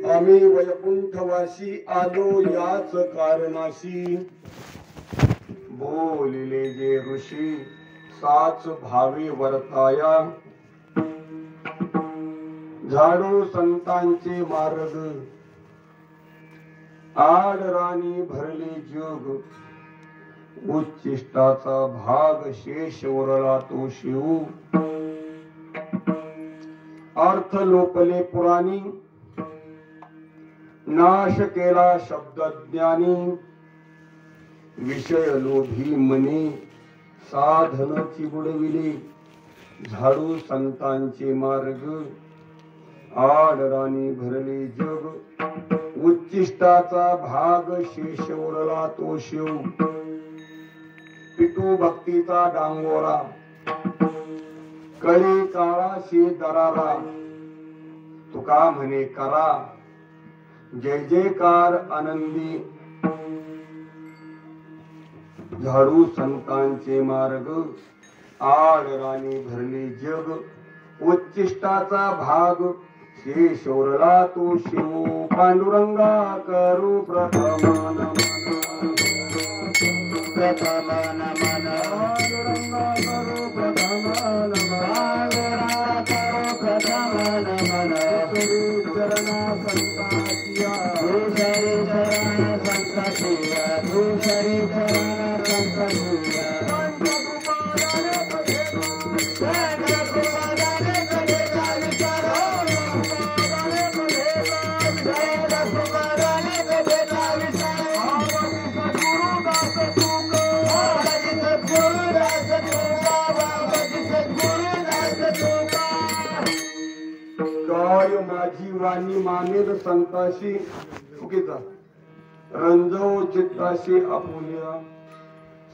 आम्ही वैकुंठवासी आलो याच कारणाशी, बोलिले जे ऋषी साच भावे वर्ताया, झाडो संतांचे मार्ग आडराणी भरले जग, उच्चिष्टाचा भाग शेष उरला तो शिव, अर्थ लोपले पुराणी नाश केला शब्दज्ञानी, विषय लोभी मने साधनाची बुडविले, झाडू संतांचे मार्ग आडराणी भरले जग, उच्चिष्टाचा भाग शेष उरला तो शिव, पिटू भक्तीचा डांगोरा कळी काळाशी दरारा, तुका म्हणे करा जय जयकार आनंदी, झाडू संतांचे मार्ग आडराणी भरले जग, उच्चिष्टाचा भाग शेष उरला तो शिव, पांडुरंगा करू प्रथम नमन, प्रथम नमन, पांडुरंगा करू प्रथम नमन, प्रथम नमन, श्री चरणा संताचिया, श्री चरणा संताचिया, श्री चरणा संताचिया, माझी वाणी मानेल संताशी चुकीचा, रंजव चित्ताशी आपुल्या,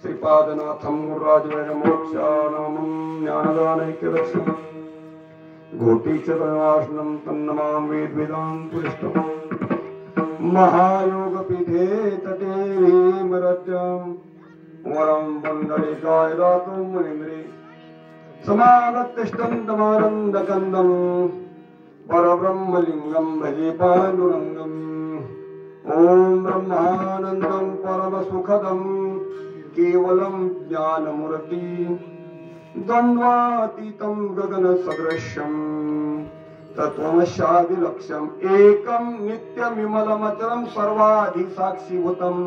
श्रीपादनाथम गुरुराज मोक्षानामं ज्ञानदानैक्यदर्शनम्, घोटीचतवासनं तन्नमां वेद वेदान्तपुरिष्टम्, महायोगपीठे तटे भीमरत्यं, वरं पुण्डरीकाय दातुं मुनीन्द्रे, समागत्यष्टन्तमानन्दकन्दम्, परब्रह्मलिंगं भजे पांडुरंगम्, ओम ब्रह्मानंदं परमसुखदं केवलं ज्ञानमूर्ति, द्वन्द्वातीतं गगनसदृशं तत्त्वमस्यादिलक्ष्यम्, एकं नित्यमिमलमचलं सर्वाधिसाक्षिभूतं,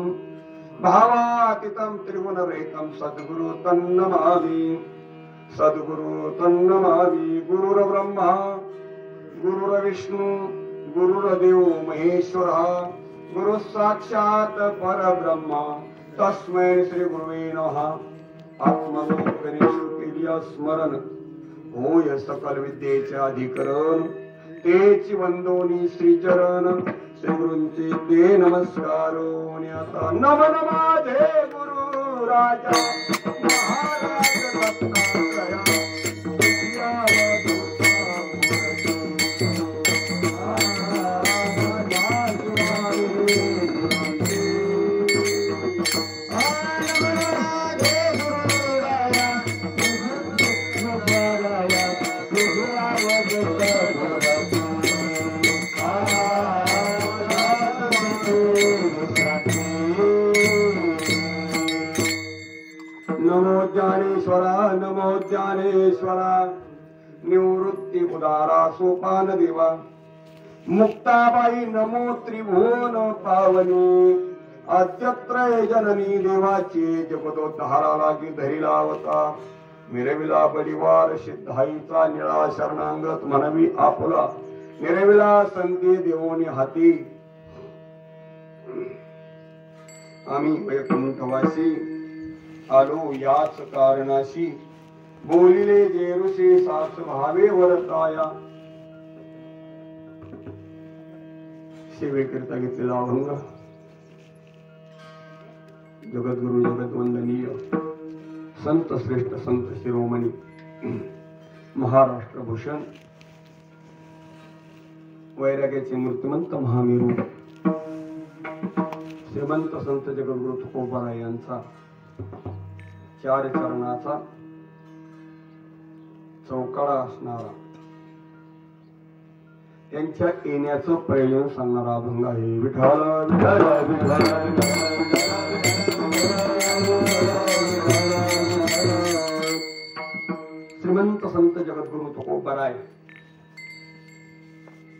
भावातीतं त्रिगुणरहितं सद्गुरु तन्नमामि, सद्गुरु तन्नमामि, गुरुर्ब्रह्मा गुरुर्विष्णु गुरुर्देव महेश्वर, गुरु साक्षात परब्रह्म, तस्मै श्री गुरुवे नमः, आत्मनो गणेशों स्मरण होय सकल विद्येचे अधिकरण, तेची वंदोनी श्री चरण, श्री गुरूंचे ते नमस्कार, आता नम नमाधे गुरु राजा महाराज दत्तात्रया, नमो ज्ञानेश्वरा, निवृत्ती उदारा सोपान देवा, मुक्ताबाई नमो त्रिभुवन पावनी, अद्यत्र जननी देवाची जगदोद्धारा लागी धरी लावता, मिरविला बलिवार सिद्धाईचा निळा शरणांगत म्हणवी आपुला, मिरविला संती देवोनी हाती, आम्ही वैकुंठवासी आलो याच कारणाशी, बोलिले जे ऋषी साच भावे वर्ताया, सेवेकरिता घेतलेला अभंग जगद्गुरु जगद्वंदनीय संत श्रेष्ठ संत शिरोमणी महाराष्ट्र भूषण वैराग्याचे मूर्तिमंत महामेरू श्रीमंत संत जगद्गुरु तुकोबाराय यांचा चार चरणाचा चौकाळा असणारा त्यांच्या येण्याचं प्रयोजन सांगणारा अभंग आहे. विठाला विठाला विठाला श्रीमंत संत जगद्गुरु तुकोबाराय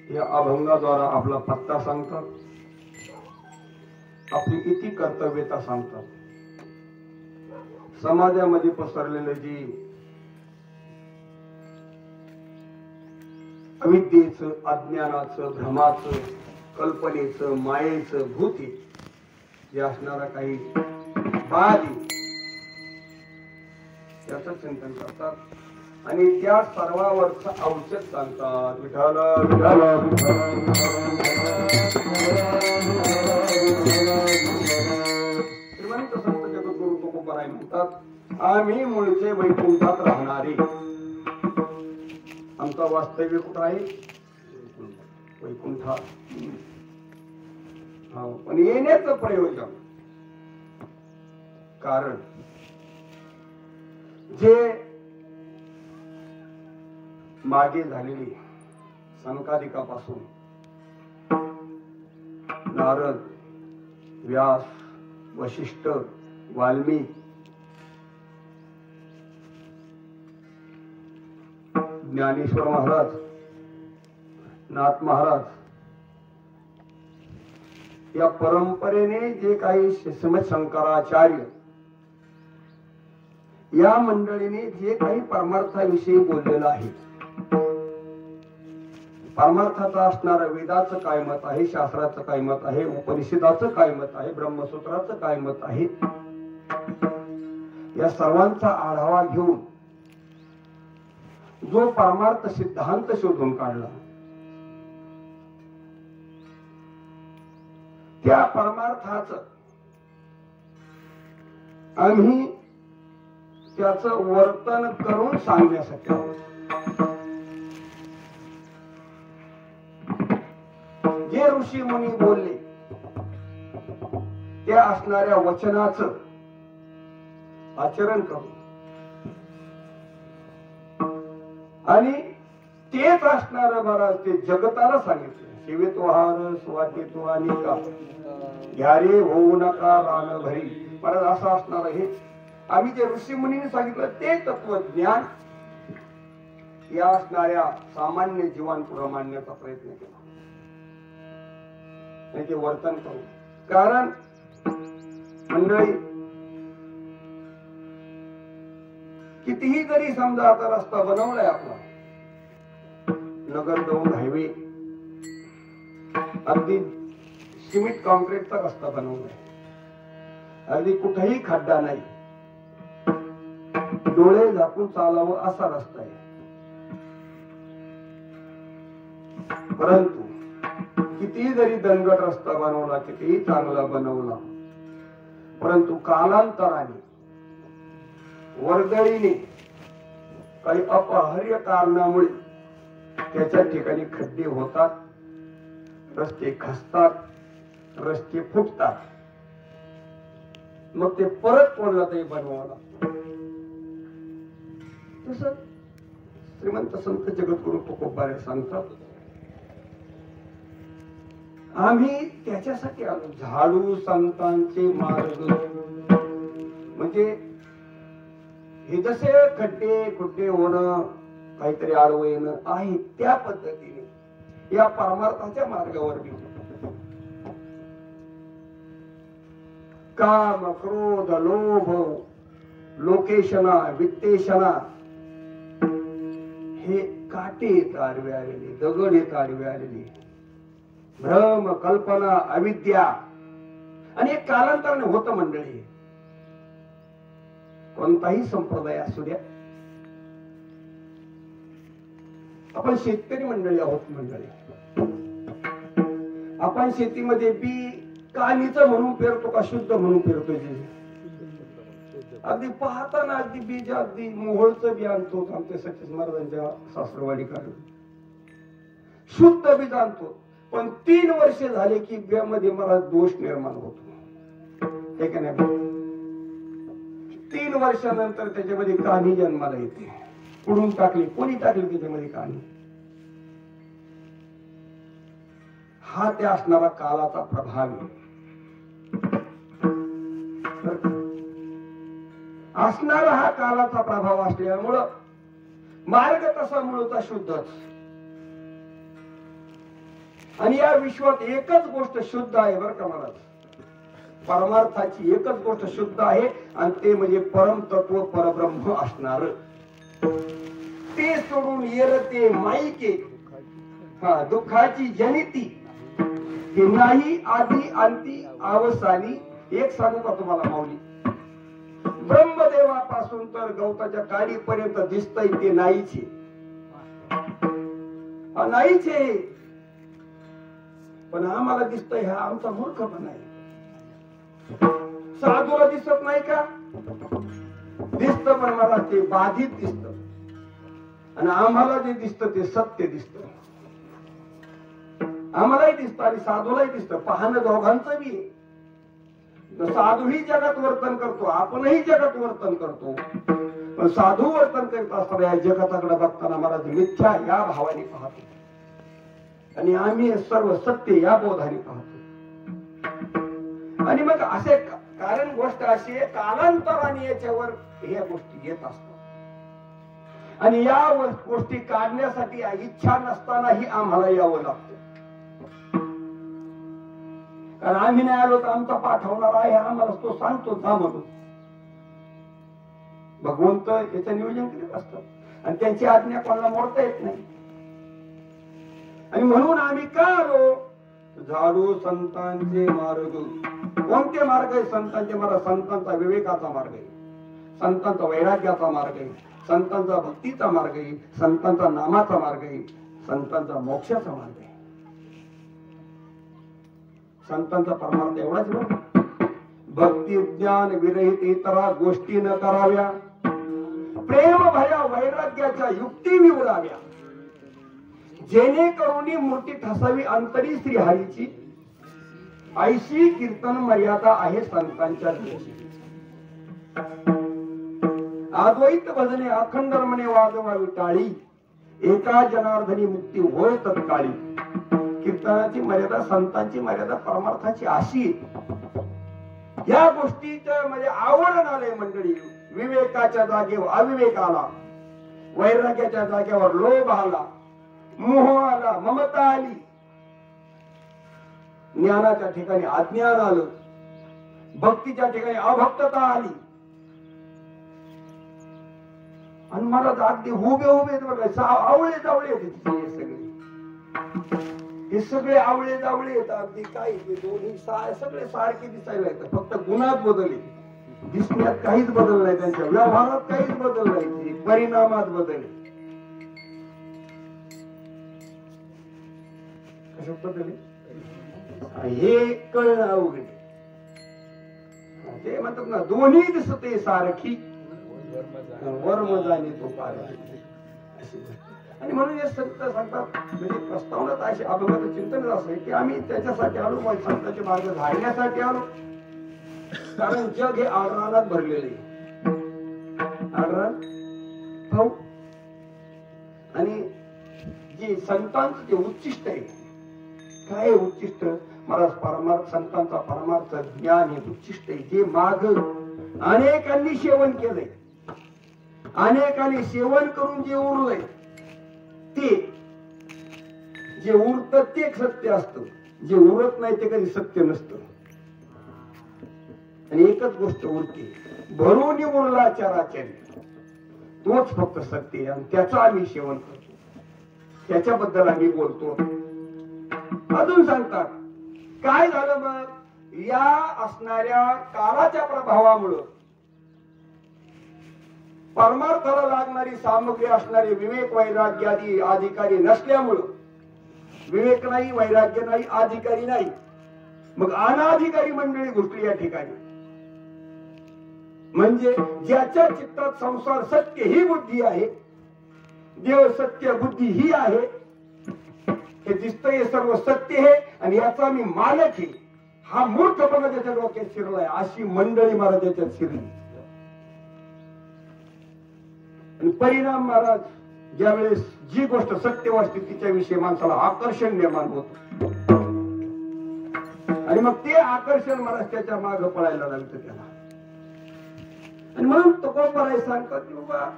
या अभंगाद्वारा आपला पत्ता सांगतात, आपली इति कर्तव्यता सांगतात. समाजामध्ये पसरलेलं जी अविद्येचं, अज्ञानाचं, भ्रमाचं, कल्पनेचं, मायेचं भूत जे असणारा काही बाधी याचं चिंतन करतात आणि त्या सर्वावरचं औषध सांगतात. विठाला विठाला श्रीमंत संत जगद्गुरु तुकोबाराय म्हणतात, आम्ही मूळचे वैकुंठात राहणारे. आमचा वास्तव्य कुठं आहे? वैकुंठात. पण येण्याचं प्रयोजन कारण जे मागे झालेली सनकादिकापासून नारद, व्यास, वशिष्ठ, वाल्मिक, ज्ञानेश्वर महाराज, नाथ महाराज या परंपरेने जे काही श्रीमद शंकराचार्य या मंडळीने जे काही परमार्थाविषयी बोललेलं आहे, परमार्थाचं असणारं वेदाचं काय मत आहे, शास्त्राचं काय मत आहे, उपनिषदाचं काय मत आहे, ब्रह्मसूत्राचं काय मत आहे, या सर्वांचा आढावा घेऊन जो परमार्थ सिद्धांत शोधून काढला, त्या परमार्थाचं आम्ही त्याचं वर्तन करून सांगण्यासाठी आहोत. जे ऋषी मुनी बोलले त्या असणाऱ्या वचनाचं आचरण करू आणि तेच असणार महाराज ते जगताला सांगितले. शिवेत वाहन स्वातीत अनेका घ्यारे होऊ नका रान भरी. महाराज असं असणार हे आम्ही जे ऋषी मुनीने सांगितलं ते तत्वज्ञान या असणाऱ्या सामान्य जीवांपुढे मांडण्याचा प्रयत्न केला. ते वर्तन करू. कारण मंडळी कितीही जरी समजा आता रस्ता बनवलाय आपला, नगर दौंड हायवे अगदी सिमेंट कॉन्क्रीटचा रस्ता बनवलाय, अगदी कुठेही खड्डा नाही, डोळे झाकून चालावं असा रस्ता आहे. परंतु कितीही जरी दणकट रस्ता बनवला, कितीही चांगला बनवला, परंतु कालांतराने वर्दळीने काही अपरिहार्य कारणामुळे त्याच्या ठिकाणी खड्डे होतात, रस्ते खचतात, रस्ते फुटतात. मग ते परत कोणाला तरी बनवावं लागतं. तसं श्रीमंत संत जगद्गुरु तुकोबाराय सांगतात, आम्ही त्याच्यासाठी आलो. झाडू संतांचे मार्ग म्हणजे हे जसे खड्डे खुड्डे होणं, काहीतरी आडवं येणं आहे, त्या पद्धतीने या परमार्थाच्या मार्गावर मी काम, क्रोध, लोभ, लोकेशना, वित्तेशना हे काटे येत आडवे आलेले, दगड येत आडवे आलेले, भ्रम, कल्पना, अविद्या आणि एक कालांतराने होतं मंडळी. कोणताही संप्रदाय असू द्या, आपण शेतकरी मंडळी आहोत. मंडळी आपण शेतीमध्ये बी कानीचं म्हणून पेरतो का शुद्ध म्हणून पेरतो? अगदी पाहताना अगदी बीज अगदी मोहोळचं बी आणतो आमच्या सचिन महाराजांच्या सासरवाडी काढून, शुद्ध बीज आणतो. पण 3 वर्ष झाले की बियामध्ये मला दोष निर्माण होतो, हे का नाही? 3 वर्षानंतर त्याच्यामध्ये कानी जन्माला येते. कुठून टाकली, कोणी टाकली त्याच्यामध्ये कानी? हा त्या असणारा कालाचा प्रभाव आहे. असणारा हा कालाचा प्रभाव असल्यामुळं मार्ग तसा मूळचा शुद्धच. आणि या विश्वात एकच गोष्ट शुद्ध आहे बरं का महाराज, परमार्थाची एकच गोष्ट शुद्ध आहे आणि ते म्हणजे परम तत्व परब्रह्म असणार. ते सोडून येरते माईके हा दुःखाची जनिती हे नाही आधी अंती अवसानी. एक सांगू का तुम्हाला माऊली, ब्रह्मदेवापासून तर गवताच्या काडीपर्यंत दिसतंय ते नाहीचे, नाहीचे. पण आम्हाला दिसतंय हा आमचा मूर्खपणा आहे. साधूला दिसत नाही का? दिसत, पण मला ते बाधित दिसत. आणि आम्हाला जे दिसतं ते सत्य दिसत. आम्हालाही दिसतं आणि साधूलाही दिसतं. पाहणं दोघांचं बी. साधूही जगात वर्तन करतो, आपणही जगात वर्तन करतो. पण साधू वर्तन करीत असताना या जगाताकडे बघताना महाराज मिथ्या या भावाने पाहतो आणि आम्ही सर्व सत्य या बोधाने पाहतो. आणि मग असे कारण गोष्ट अशी कालांतराने याच्यावर ह्या गोष्टी येत असतात. आणि या गोष्टी काढण्यासाठी इच्छा नसतानाही आम्हाला यावं लागतं. कारण आम्ही नाही आलो तर आमचा पाठवणार आहे आम्हाला तो सांगतो जा म्हणून. भगवंत याचं नियोजन करीत असतात आणि त्यांची आज्ञा कोणाला मोडता येत नाही. आणि म्हणून आम्ही का आलो? झाडू संतांचे मार्ग. कोणते मार्ग आहे संतांचे? मला संतांचा विवेकाचा मार्ग आहे, संतांचा वैराग्याचा मार्ग आहे, संतांचा भक्तीचा मार्ग आहे, संतांचा नामाचा मार्ग आहे, संतांचा मोक्षाचा मार्ग आहे. संतांचा परमार्थ एवढाच बघ, भक्ती ज्ञान विरहित इतरा गोष्टी न कराव्या, प्रेम भया वैराग्याच्या युक्ती निवडाव्या, जेणेकरून मूर्ती ठसावी अंतरी श्रीहरीची. ऐशी कीर्तन मर्यादा आहे संतांच्या दिवशी. अद्वैत भजने अखंड रमणे वाजवावी टाळी, एका जनार्दनी मुक्ती होय तत्काळी. कीर्तनाची मर्यादा, संतांची मर्यादा परमार्थाची अशी. या गोष्टीचं म्हणजे आवरण आलंय मंडळी. विवेकाच्या जागेवर अविवेक आला, वैराग्याच्या जागेवर लोभ आला, मोह आला, ममता आली, ज्ञानाच्या ठिकाणी अज्ञान आलं, भक्तीच्या ठिकाणी अभक्तता आली. आणि मला अगदी उभे आवळे जावळे हे सगळे, हे सगळे आवळे जावळे येतात. अगदी काय दोन्ही सगळे सारखे दिसायला येतात, फक्त गुणात बदलले, दिसण्यात काहीच बदल नाही, त्यांच्या व्यवहारात काहीच बदल नाही, परिणामात बदल. कशा पद्धतीने हे कळणं अवघड. ते म्हणतात ना दोन्ही दिसते सारखी वर्म जाणे तो पार. आणि म्हणून हे संत सांगतात म्हणजे प्रस्तावनात असे अभंगाचं चिंतन असं आहे की आम्ही त्याच्यासाठी आलो, संतांचे मार्ग धाडण्यासाठी आलो. कारण जग हे आडरानात भरलेले आडरान भाऊ. आणि जे संतांचं जे उच्चिष्ट आहे, काय उच्चिष्ट? महाराज परमार्थ, संतांचा परमार्थ ज्ञान हे उच्चिष्ट आहे. जे माग अनेकांनी सेवन केलंय, अनेकांनी सेवन करून जे उरलंय ते, जे उरत ते सत्य असतं, जे उरत नाही ते कधी सत्य नसतं. आणि एकच गोष्ट उरते, भरून उरला चराचरी, तोच फक्त सत्य आहे. आणि त्याचं आम्ही सेवन करतो, त्याच्याबद्दल आम्ही बोलतो. अजून सांगतात काय झालं मग? या असणाऱ्या काळाच्या प्रभावामुळं परमार्थाला लागणारी सामग्री असणारे विवेक वैराग्यादी अधिकारी नसल्यामुळं, विवेक नाही, वैराग्य नाही, अधिकारी नाही, मग अनाधिकारी मंडळी घुसली या ठिकाणी. म्हणजे ज्याच्या चित्तात संसार सत्य ही बुद्धी आहे, देव सत्य बुद्धी ही आहे, हे दिसतंय सर्व सत्य आहे आणि याचा मी मालक आहे, हा मूर्खपणा त्याच्या डोक्यात शिरलाय. अशी मंडळी महाराज त्याच्यात शिरली. आणि परिणाम महाराज, ज्यावेळेस जी गोष्ट सत्य वाटते तिच्याविषयी माणसाला आकर्षण निर्माण होत, आणि मग ते आकर्षण महाराष्ट्राच्या मागे पळायला लागतं त्याला. आणि म्हणून तुकोबराय सांगतात की बाबा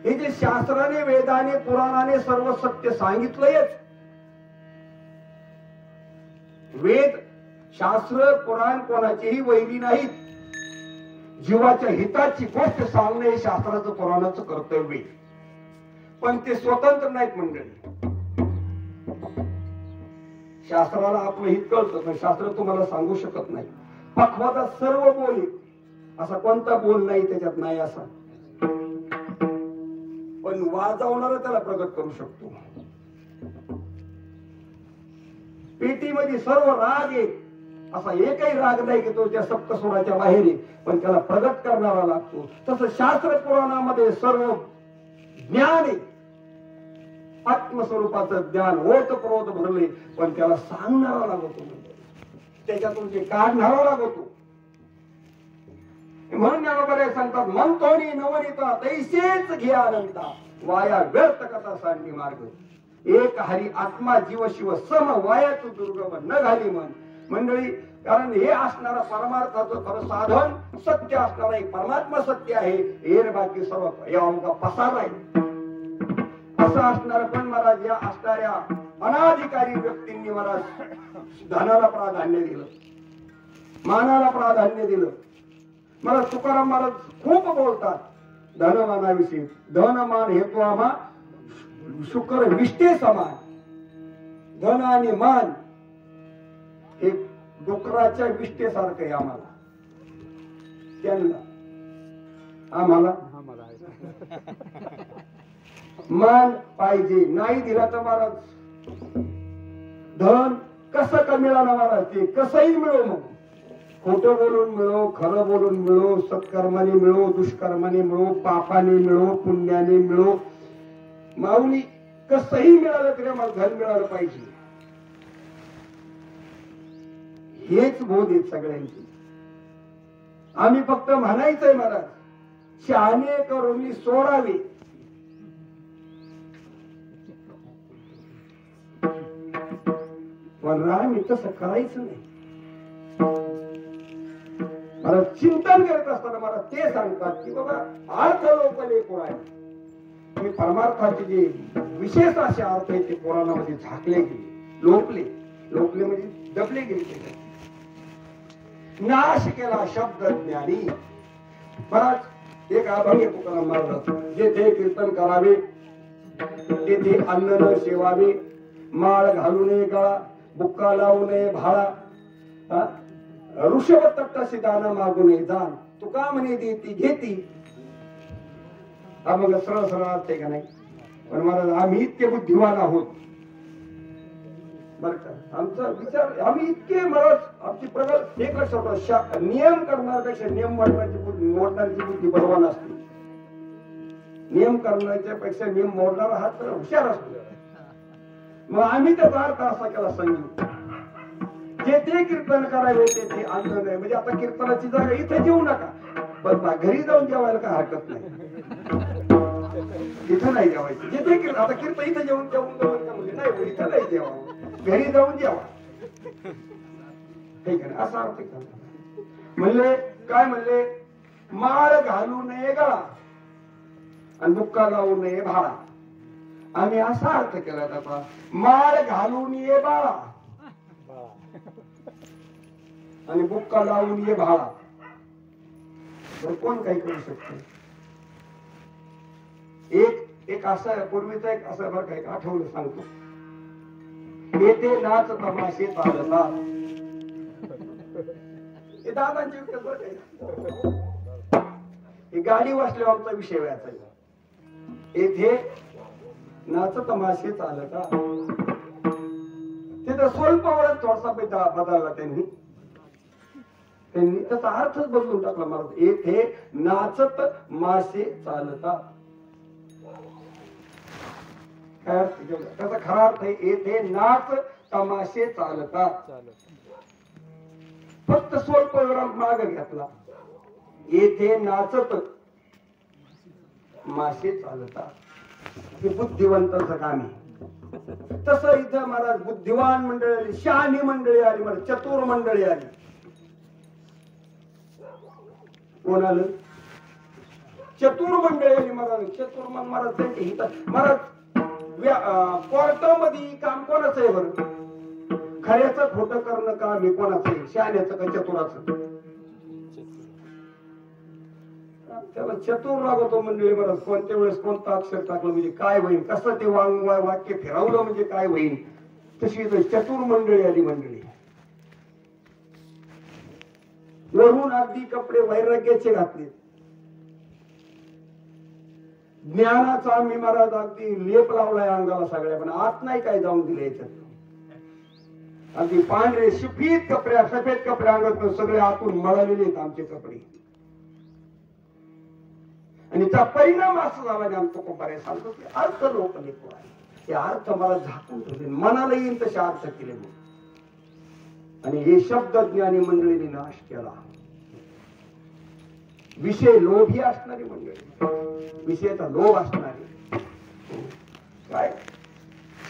हे जे शास्त्राने वेदाने पुराणाने सर्व सत्य सांगितलंयच, वेद शास्त्र पुराण कोणाचेही वैरी नाहीत. जीवाच्या हिताची गोष्ट सांगणे हे शास्त्राचं पुराणाचं कर्तव्य, पण ते स्वतंत्र नाहीत मंडळी. शास्त्राला आपलं हित कळतं पण शास्त्र तुम्हाला सांगू शकत नाही. पक्वाचा सर्व बोल असा कोणता बोल नाही त्याच्यात नाही असा, पण वाजवणारा त्याला प्रगट करू शकतो. पेटीमध्ये सर्व राग आहे असा एकही राग नाही की तो त्या सप्तस्वराच्या बाहेर आहे, पण त्याला प्रगट करणारा लागतो. तसं शास्त्र पुराणामध्ये सर्व ज्ञान आहे, आत्मस्वरूपाचं ज्ञान ओतप्रोत भरले, पण त्याला सांगणारा लागतो, त्याच्यातून जे काढणारा लागतो. म्हणून ज्ञानोबा सांगतात म्हणतोनी नवनीता तैसेच घे अनंता वाया व्यर्थ कथा सांडी मार्ग. एक हरी आत्मा जीव शिव सम वायाच दुर्गम न घाली मन. मंडळी कारण हे असणारा परमार्थाचं खरं साधन सत्य असणारा एक परमात्मा सत्य आहे, हे बाकी सर्व या पसार आहे असं असणार. पण महाराज या असणाऱ्या अनाधिकारी व्यक्तींनी महाराज धनाला प्राधान्य दिलं, मानाला प्राधान्य दिलं. मला तुकाराम महाराज खूप बोलतात धनमानाविषयी. धनमान हे तो आम्हा शुक्र विष्टे समान. धन आणि मान हे डुकराच्या विष्टेसारखं आहे आम्हाला, त्यांना आम्हाला मान पाहिजे. नाही दिला तर महाराज धन कसं का मिळालं महाराज, ते कसंही मिळो, मग खोटं बोलून मिळो, खरं बोलून मिळो, सत्कर्माने मिळो, दुष्कर्माने मिळो, पापाने मिळो, पुण्याने मिळो, माऊली कसंही मिळालं तरी मला धन मिळालं पाहिजे. हेच बोध आहेत सगळ्यांची. आम्ही फक्त म्हणायचंय महाराज शहाणे करून सोडावे, पण आम्ही तसं करायचं नाही. मला चिंतन करत असताना मला ते सांगतात की बाबा अर्थ लोकले पुराण, हे परमार्थाचे जे विशेष असे अर्थ आहे ते पुराणामध्ये झाकले गेले, लोकले म्हणजे दबले गेले. नाश केला शब्द ज्ञानी. महाराज एक अभंग तुकाराम महाराज, जेथे कीर्तन करावे तेथे अन्न न सेवावे, माळ घालू नये गळा, बुक्का लावू नये भाळा, ऋषभ तट्टाशी दाना मागू नये जाण, तुका म्हणे देती घेती. हा मग सरळ सरळ अर्थ आहे का नाही. पण महाराज आम्ही इतके बुद्धिवान आहोत बर का, आमचा विचार आम्ही इतके महाराज आमची प्रगत एक लक्षात नियम करण्यापेक्षा नियम मोडण्याची बुद्धी बलवान असते. नियम करण्याच्या पेक्षा नियम मोडणारा हा तर हुशार असतो. मग आम्ही त्याचा अर्थ असा केला संगीत, जेथे कीर्तन करावे तेथे अन्न नाही. म्हणजे आता कीर्तनाची जागा इथे जेवू नका, पण घरी जाऊन जेवायला काय हरकत नाही. इथं नाही जेवायचं, जिथे आता कीर्तन इथं जेवून म्हणजे नाही, इथं नाही जेवावं, घरी जाऊन जेवा. ठीक आहे, असा अर्थ म्हणले. काय म्हणले, माळ घालू नये गळा आणि बुक्का लावू नये भाडा. आम्ही असा अर्थ केला त्याचा, माळ घालून ये बाळा आणि बुक्का लावून ये भाडा. तर कोण काही करू शकतो. एक असं पूर्वीचा एक असं बरं काही आठवलं सांगतो. येथे नाच तमाशे चालतात, हे दादांची गाडी वाचल्यावर आमचा विषय व्हायचा. येथे नाच तमाशे चालतात, तिथं स्वल्प वेळात थोडासा बदलला त्यांनी त्याचा अर्थच बदलून टाकला महाराज. येथे नाचत मासे चालतात, त्याचा खरा अर्थ आहे येथे नाच तमाशे चालतात. फक्त स्वल्प वेळा माग घेतला, येथे नाचत मासे चालतात. हे बुद्धिवंतांचं काम आहे. तसं इथं महाराज बुद्धिवान मंडळी आली, शहाणी मंडळी आली, महाराज चतुर मंडळी आली. कोण आलं? चतुर मंडळी आली महाराज. चतुर महाराज त्यांच्या हित महाराज कोर्टामध्ये काम कोणाचं आहे बरं? खऱ्याचं खोटं करणं काम हे कोणाचं आहे? शहाण्याचं का चतुराचं? त्याला चतुर लागतो मंडळी महाराज. कोणत्या वेळेस कोणतं अक्षर टाकलं म्हणजे काय होईल, कसं ते वाक्य फिरवलं म्हणजे काय होईल, तशी चतुर मंडळी आली. मंडळी वरून अगदी कपडे वैराग्याचे घातले, ज्ञानाचा मी महाराज अगदी लेप लावलाय अंगाला सगळ्या, पण आत नाही काय जाऊन दिले याच्यात. अगदी पांढरे सफेद कपडे अंगात सगळे आतून मळलेले आहेत आमचे कपडे. आणि त्याचा परिणाम असा झाला की आमचं कोपारे सांगतो की अर्थ लोक लेखो आहे, हे अर्थ मला झाकून ठेवले, मनाला येईल तसे अर्थ केले मग. आणि हे शब्द ज्ञानी मंडळीने नाश केला. विषय लोभी असणारी मंडळी, विषयाचा लोभ असणारी काय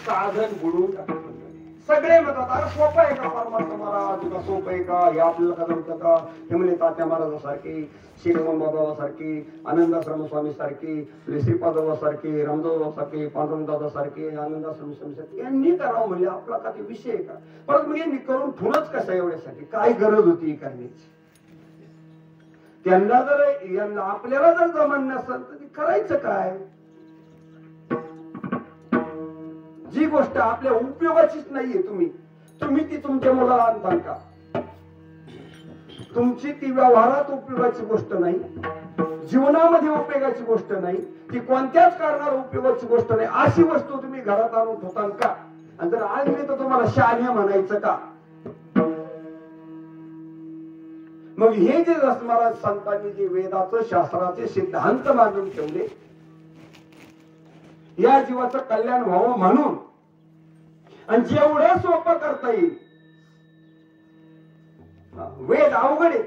साधन बुडून टाकत सगळे म्हणतात अरे सोपं आहे का परमात्मा महाराज, तुला सोपं आहे का, हे आपल्याला का जमतं का? हे म्हणजे तात्या महाराजासारखी, श्रीमन बाबा सारखी, आनंदाश्रम स्वामी सारखी, श्रीपाद सारखी, रामदेव सारखी, पांडुरंग दादा सारखी, आनंदाश्रम स्वामी सारखी यांनी करावं म्हणजे आपला का ते विषय आहे का? परत मग यांनी करून ठेवणंच कसं एवढ्यासाठी? काय गरज होती करण्याची? त्यांना जर आपल्याला जर जमन नसेल तर करायचं काय? जी गोष्ट आपल्या उपयोगाचीच नाहीये, तुम्ही ती तुमच्या मुलाला आणता का? तुमची ती व्यवहारात उपयोगाची गोष्ट नाही, जीवनामध्ये उपयोगाची गोष्ट नाही, ती कोणत्याच कारणाला उपयोगाची गोष्ट नाही, अशी वस्तू तुम्ही घरात आणून ठेवता का? आणि जर आणली तर तुम्हाला शहाण्या म्हणायचं का? मग हे जे महाराज संतांनी जे वेदाचं शास्त्राचे सिद्धांत मांडून ठेवले, या जीवाचं कल्याण व्हावं म्हणून, आणि जेवढं सोपं करता येईल, वेद अवघड आहे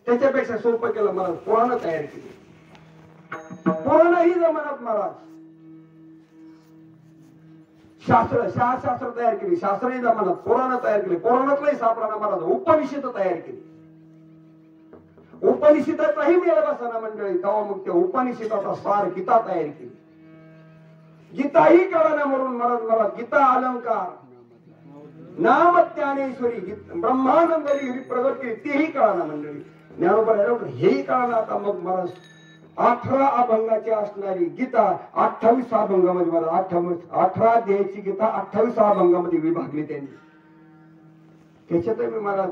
त्याच्यापेक्षा सोपं केलं महाराज. पुराण तयार केली, पुराणही जमान्यात महाराज शास्त्र तयार केली, शास्त्रही जमान्यात पुराण तयार केली, पुराणातलंही सापडा महाराज उपनिषद तयार केली. उपनिषदाचाही मेळ बसाना मंडळी, तेव्हा मग त्या उपनिषदाचा सार गीता तयार केली. गीताही कळना म्हणून मला गीता अलंकार नाम ज्ञानेश्वरी ब्रह्मानंद प्रगट केली, तेही कळना मंडळी. ज्ञानोबा हेही कळना. आता मग महाराज 18 अभंगाची असणारी गीता 28 अभंगामध्ये मला 18 अध्यायाची गीता 28 अभंगामध्ये विभागली त्यांनी. त्याच्यात मी महाराज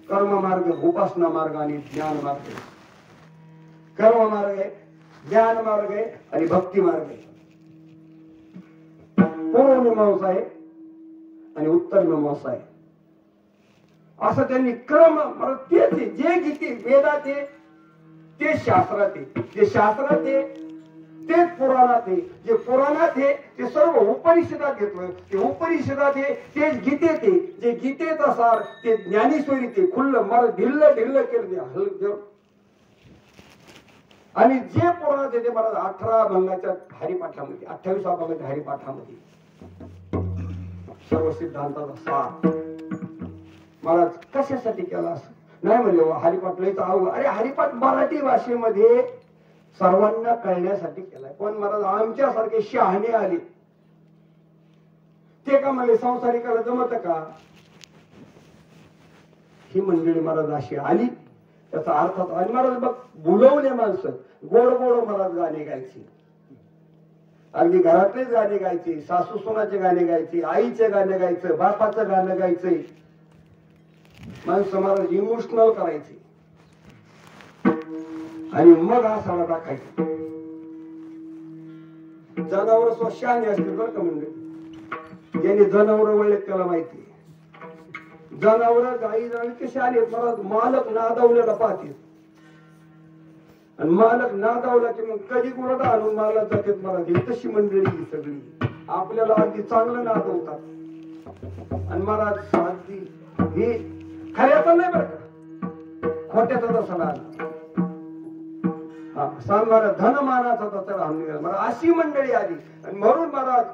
कर्म मार्ग, उपासना मार्ग आणि ज्ञान मार्ग, कर्म मार्ग आहे, ज्ञान मार्ग आहे आणि भक्ती मार्ग आहे. पूर्व मीमांसा आहे आणि उत्तर मीमांसा आहे, असं त्यांनी क्रम. तेच जे गीते वेदात आहे ते शास्त्रात आहे, जे शास्त्रात आहे तेच पुराणात आहे, जे पुराणात आहे ते सर्व उपनिषदात घेतलं, ते उपनिषदात आहे तेच गीतेत आहे, जे गीतेत असार ते ज्ञानेश्वरी ते खुल्लं मला ढिल्ल केलं. आणि जे पुराणात आहे ते मला 18 अभंगाच्या हरिपाठामध्ये, 28 अभंगाच्या हरिपाठामध्ये सर्व सिद्धांताचा सार. महाराज कशासाठी केला असं नाही म्हणजे हरिपाठ लयच अरे हरिपाठ मराठी भाषेमध्ये सर्वांना कळण्यासाठी केलाय. पण महाराज आमच्यासारखे शहाणे आले ते का म्हणले संसारिकाला जमत का? ही मंडळी महाराज अशी आली, त्याचा अर्थ. आणि महाराज बघ बोलवले माणसं, गोड गोड महाराज गाणे गायचे, अगदी घरातलेच गाणे गायचे, सासू सुनाचे गाणे गायचे, आईचे गाणे गायचं, बापाचं गाणं गायचंय. माणसं महाराज इमोशनल करायचे आणि मग हा सणा टाकायचा. जनावर स्वशाने असते बरं का म्हणजे, ज्यांनी जनावर वळले त्याला माहिती. जनावर गाई जाणी कशी आले महाराज, मालक नादावलेला पाहते आणि मालक नादावला की मग कधी गुराढा आणून मालक जाते महाराज. तशी मंडळी सगळी आपल्याला अगदी चांगलं नादवतात आणि महाराज अगदी हे खऱ्याचा नाही बरं का, खोट्याचा तसा नाद. सांगणार धनमानाचा तसा राहून निघाला. अशी मंडळी आली आणि म्हणून महाराज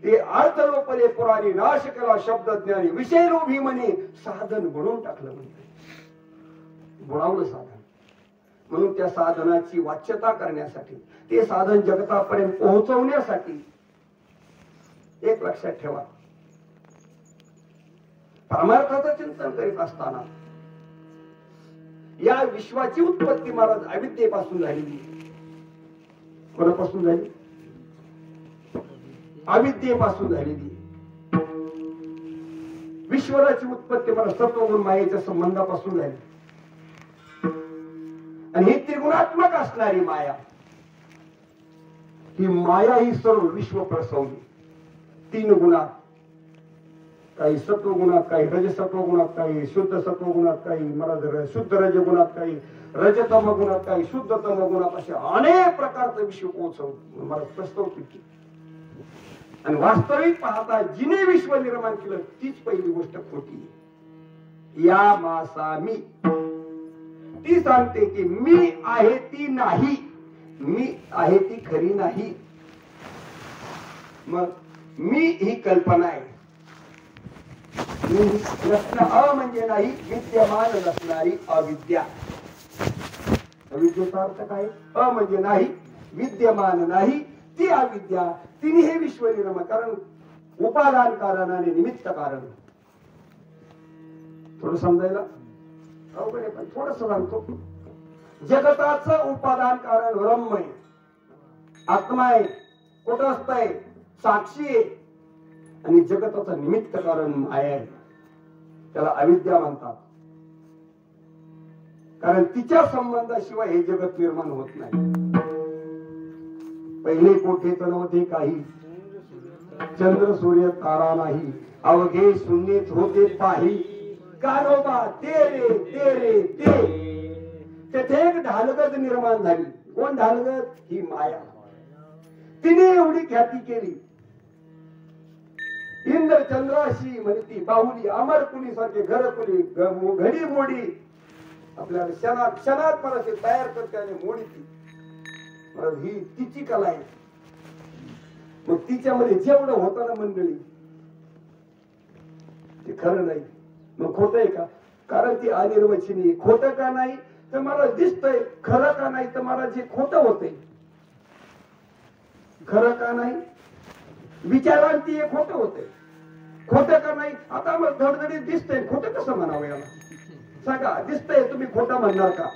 ते अर्थलोपले पुराणी नाश केला शब्दज्ञानी विषय लोभी म्हणे साधन बनवून टाकलं म्हणते बुडावलं साधन. म्हणून त्या साधनाची वाच्यता करण्यासाठी ते साधन जगतापर्यंत पोहोचवण्यासाठी एक लक्षात ठेवा, परमार्थाचं चिंतन करीत असताना या विश्वाची उत्पत्ती महाराज अविद्येपासून झालेली. कोणापासून झाली? अविद्येपासून झालेली. विश्वराची उत्पत्ती मला सत्वगुण मायेच्या संबंधापासून झाली. आणि ही त्रिगुणात्मक असणारी माया, ही माया ही सर्व विश्व प्रसवली. 3 गुणात, काही सत्वगुणात, काही रजसत्वगुणात, काही शुद्ध सत्वगुणात, काही मला शुद्ध रजगुणात, काही रजतम गुणात, काही शुद्ध तम गुणात, असे अनेक प्रकारचं विश्व पोहोचवलं मला प्रस्तवती. आणि वास्तविक पाहता जिने विश्व निर्माण केलं तीच पहिली गोष्ट खोटी. या मासा मी, ती सांगते की मी आहे ती नाही, मी आहे ती खरी नाही. मग मी ही कल्पना आहे. अ म्हणजे नाही, विद्यमान नसणारी अविद्या. अविद्येचा अर्थ काय? अ म्हणजे नाही, विद्यमान नाही ती अविद्या. तिने हे विश्व निर्माण, कारण उपादान कारण आणि निमित्त कारण. थोडं समजायला अवघड आहे, पण थोडस सांगतो. जगताचं उपादान कारण ब्रह्म आहे, आत्मा आहे, कुटस्थ आहे, साक्षी आहे. आणि जगताचं निमित्त कारण माया आहे, त्याला अविद्या म्हणतात. कारण तिच्या संबंधाशिवाय हे जगत निर्माण होत नाही. पहिले कोठे तर नव्हते काही, चंद्र सूर्य तारा नाही, अवघे शून्यच होते पाही. कानोबा तेरे तेरे ते, तेथे एक ढालगत निर्माण झाली. कोण ढालगत? ही माया. तिने एवढी ख्याती केली. इंद्र चंद्राशी म्हणती बाहुली, अमरकुली सारखे घरकुली, घडी मोडी आपल्याला क्षणात मला ते तयार करते आणि मोडी ती. ही तिची कला आहे. मग तिच्यामध्ये जेवढं होतं ना मंडळी, ते खरं नाही. मग खोटं आहे का? कारण ती अनिर्वचनीय. खोटं का नाही तर मला दिसतंय, खरं का नाही तर मला जे खोटं होतंय. खरं का नाही? विचारांती हे खोटं होतंय. खोटं का नाही? आता मग धडधडीत दिसतंय, खोटं कसं म्हणावं याला? सांगा, दिसतंय, तुम्ही खोटं म्हणणार का?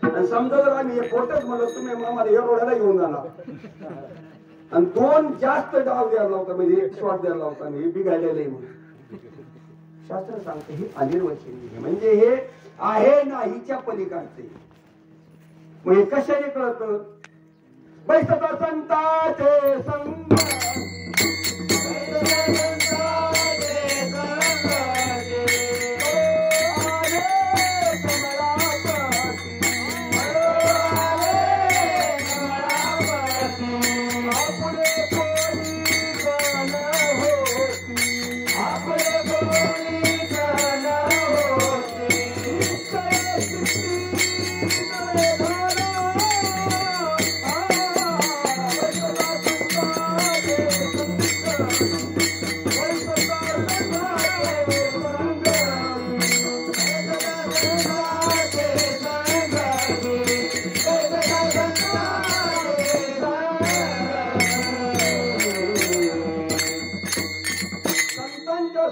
आणि समजा जर आम्ही हे खोटंच म्हणलं, तुम्ही आम्हाला एरोड्याला घेऊन जाणार आणि 2 जास्त डाव द्यायला होता, म्हणजे 1 शॉट द्यायला होता, हे बिघाडलेलं आहे म्हणून. शास्त्र सांगते हे अनिर्वचनीय, म्हणजे हे आहे नाहीच्या पलीकडचे. मग हे कशाने कळतं? बैसता संताचे संग,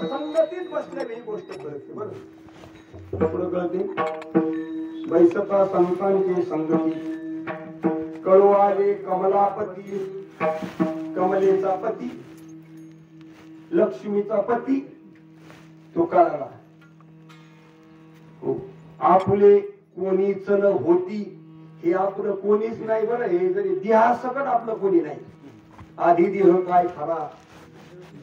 संगतीत बसल्याने ही गोष्ट कळते. बरं पुढे कळते. बैसता संतांची संगती, कळवाले कमलापती, कमलेचा पती, लक्ष्मीचा पती तो कळाला. आपले कोणीच न होती, हे आपलं कोणीच नाही. बरं, हे जरी देहासकट आपलं कोणी नाही. आधी देह काय खरा,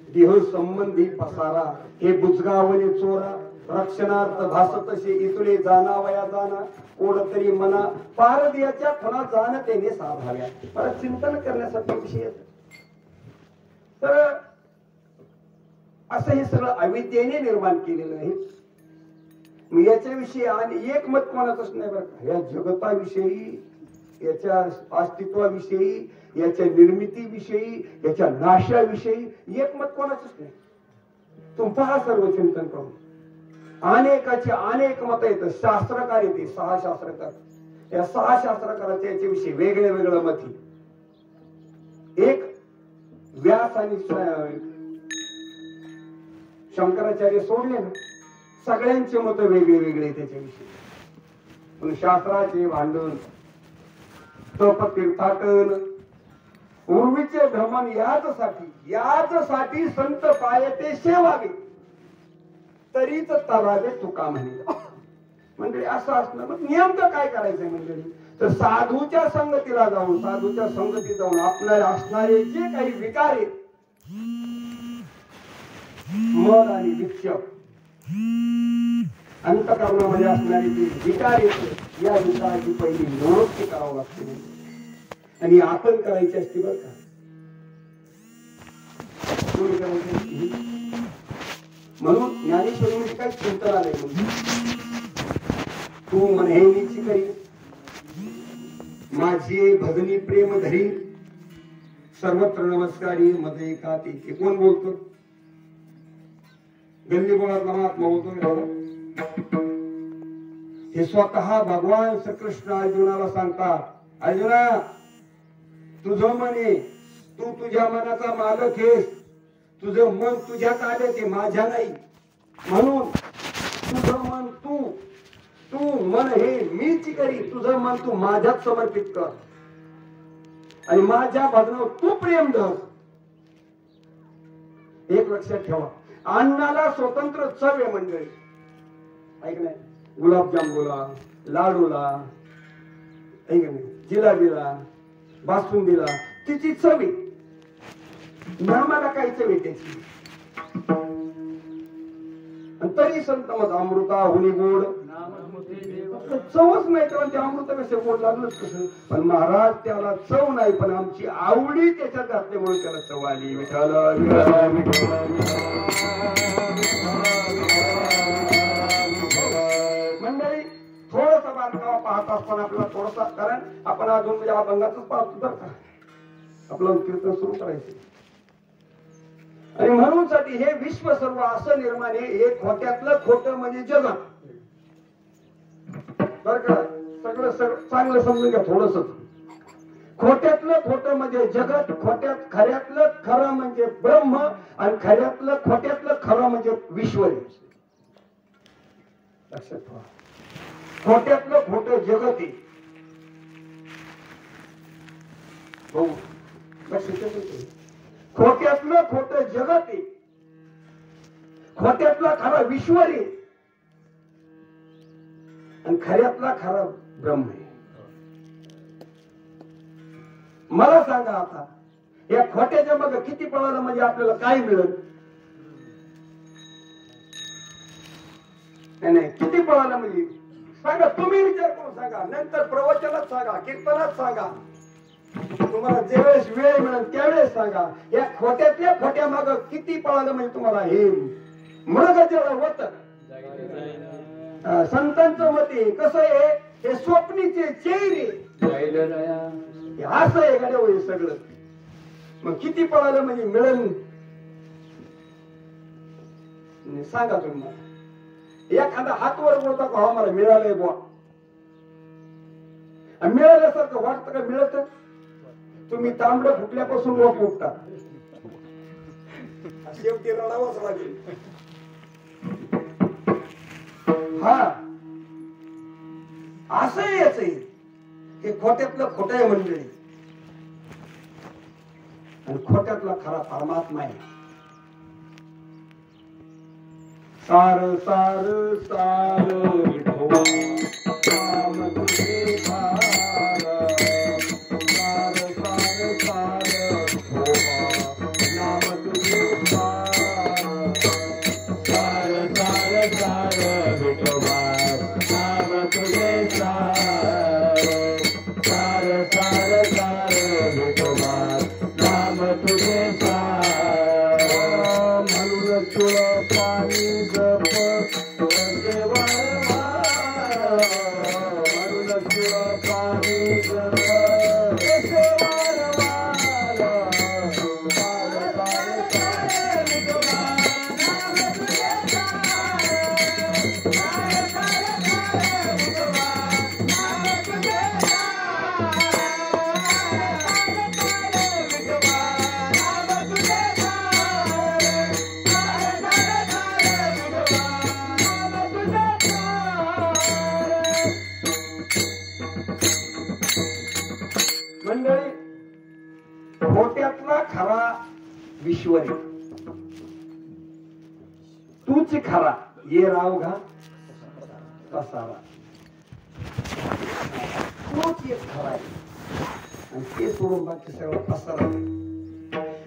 देह संबंधी पसारा, हे बुजगावले चोरा, रक्षणार्थ भासत तसे इतुले जाणावया जाणा, कोड तरी मना पारदियाच्या फणा जाण त्याने साधाव्या. परत चिंतन करण्यासाठी विषय. तर असं हे सगळं अविद्येने निर्माण केलेलं आहे. याच्याविषयी आणि एक मत कोणाचंच नाही बरं का. या जगताविषयी याच्या अस्तित्वाविषयी, याच्या निर्मितीविषयी, याच्या नाशाविषयी एकमत कोणाचंच नाही. तुम्ही पहा सर्व चिंतन करून. अनेकाचे अनेक मत येत. शास्त्रकार येते, 6 शास्त्रकार. या 6 शास्त्रकाराच्या याच्याविषयी वेगळे वेगळं मत. एक व्यास आणि शंकराचार्य सोडले ना, सगळ्यांचे मत वेगळे वेगळे त्याच्याविषयी. पण शास्त्राचे भांडण, तप तीर्थाटन, पूर्वीचे भ्रमण याचसाठी संत पायते सेवावे तरीच तरावे तुका म्हणे. मंडळी असं असलं मग नेमकं काय करायचंय मंडळी? तर साधूच्या संगतीला जाऊन, साधूच्या संगतीत जाऊन आपल्याला असणारे जे काही विकार आहेत, मद आणि विक्षेप, अंतःकरणामध्ये असणारे जे विकार आहेत, या विकाराची पहिली निवृत्ती करावं लागते. आणि आपण करायची असते बरं का. म्हणून ज्ञानेश्वरी म्हणजे काही चिंतन आलंय. तू म्हणे नीची करी माझी भजनी प्रेम धरी सर्वत्र नमस्कारी मध्ये का ती. कोण बोलतो? गल्ली बोळातला महात्मा बोलतो. हे स्वतः भगवान श्रीकृष्ण अर्जुनाला सांगतात, अर्जुना तुझं मने, तू तुझ्या मनाचा मालक आहेस. तुझं मन तुझ्या ताब्यात आहे, माझ्या नाही. म्हणून तुझं मन तू मन हे मीच करी. तुझं मन तू माझ्यात समर्पित कर आणि माझ्या भजनावर तू प्रेम धर. एक लक्षात ठेवा, अन्नाला स्वतंत्र चव आहे मंडळी. ऐक नाही, गुलाबजामुला, लाडूला, ऐक नाही, जिलाबीला, बासुंदीला तिची चव आहे. नामाला काही चव आहे त्याची. तरी संत मत अमृता हुनी गोड, चवच नाही तर ते अमृत कसं गोड लागलंच कसं. पण महाराज त्याला चव नाही, पण आमची आवडी त्याच्यात घातल्यामुळे त्याला चव आली. विठाला मंडळी थोडसा बारकावा पाहत असताना आपल्याला थोडासा, कारण आपण अजून म्हणजे अभंगातच पाहतो बरं का, आपलं कीर्तन सुरू करायचं. आणि म्हणून साठी हे विश्व सर्व असं निर्माण आहे. हे खोट्यातलं खोटं म्हणजे जगत बर का. सगळं चांगलं समजून घ्या. थोडस खोट्यातलं खोटं म्हणजे जगत, खऱ्यातलं खरं म्हणजे ब्रह्म, आणि खऱ्यातलं खोट्यातलं खरं म्हणजे विश्व. लक्षात ठेवा, खोट्यातलं खोटं जगत आहे. हो लक्षात. खोट्यातलं खोटं जगत आहे, खोट्यातला खरा विश्व आहे, आणि खऱ्यातला खरा ब्रह्म आहे. मला सांगा आता, या खोट्याच्या मग किती पळालं म्हणजे आपल्याला काय मिळेल? नाही, किती पळालं म्हणजे सांगा. तुम्ही विचार करून सांगा. नंतर प्रवचनात सांगा, कीर्तनात सांगा, तुम्हाला ज्यावेळेस वेळ मिळेल त्यावेळेस सांगा. या खोट्यातल्या खोट्या माग किती पळालं म्हणजे तुम्हाला हे मृग जेवढं होत. संतांचं मत आहे कसं आहे, हे स्वप्नीचे चेहरे असं आहे गाड्या होईल सगळं. मग किती पळालं म्हणजे मिळेल सांगा तुम्ही मला. एखादा हातवर बोलता का हो मला मिळालंय बुवा, मिळाल्यासारखं वाटतं का? मिळत तुम्ही तांबडं फुटल्यापासून व फुटता, शेवटी रडावंच लागेल. हा असं याच आहे. हे खोट्यातलं खोटं आहे मंडळी, आणि खोट्यातला खरा परमात्मा आहे. सार सार सार विठोबा नाम तुझे सार, सार सार सार विठोबा नाम तुझे सार, सार सार सार विठोबा नाम तुझे सार, सार सार सार विठोबा नाम तुझे सार. म्हणून तुला पाणी जप देवा, म्हणून तुला पाणी जप तोच खरा, ये राव घा पसारा, तोच एक खरा आहे. आणि ते सोडून बाकी सगळं पसारा.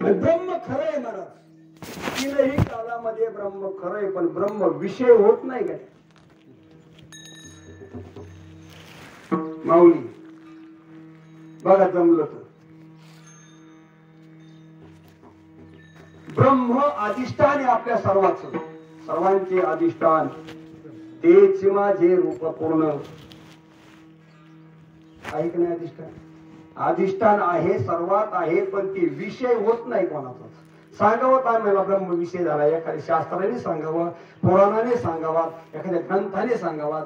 ब्रह्म खरं आहे महाराज. तीनही कालामध्ये ब्रह्म खरं आहे, पण ब्रह्म विषय होत नाही का माऊली? बघा जमलं तर ब्रह्म अधिष्ठान आहे आपल्या सर्वांचं, सर्वांचे अधिष्ठान. तेच माझे रूप पूर्ण आहे की नाही? अधिष्ठान अधिष्ठान आहे, सर्वात आहे, पण ते विषय होत नाही कोणाचा. सांगावं काय मला ब्रह्म विषय झाला, एखाद्या शास्त्राने सांगावं, पुराणाने सांगावा, एखाद्या ग्रंथाने सांगावा.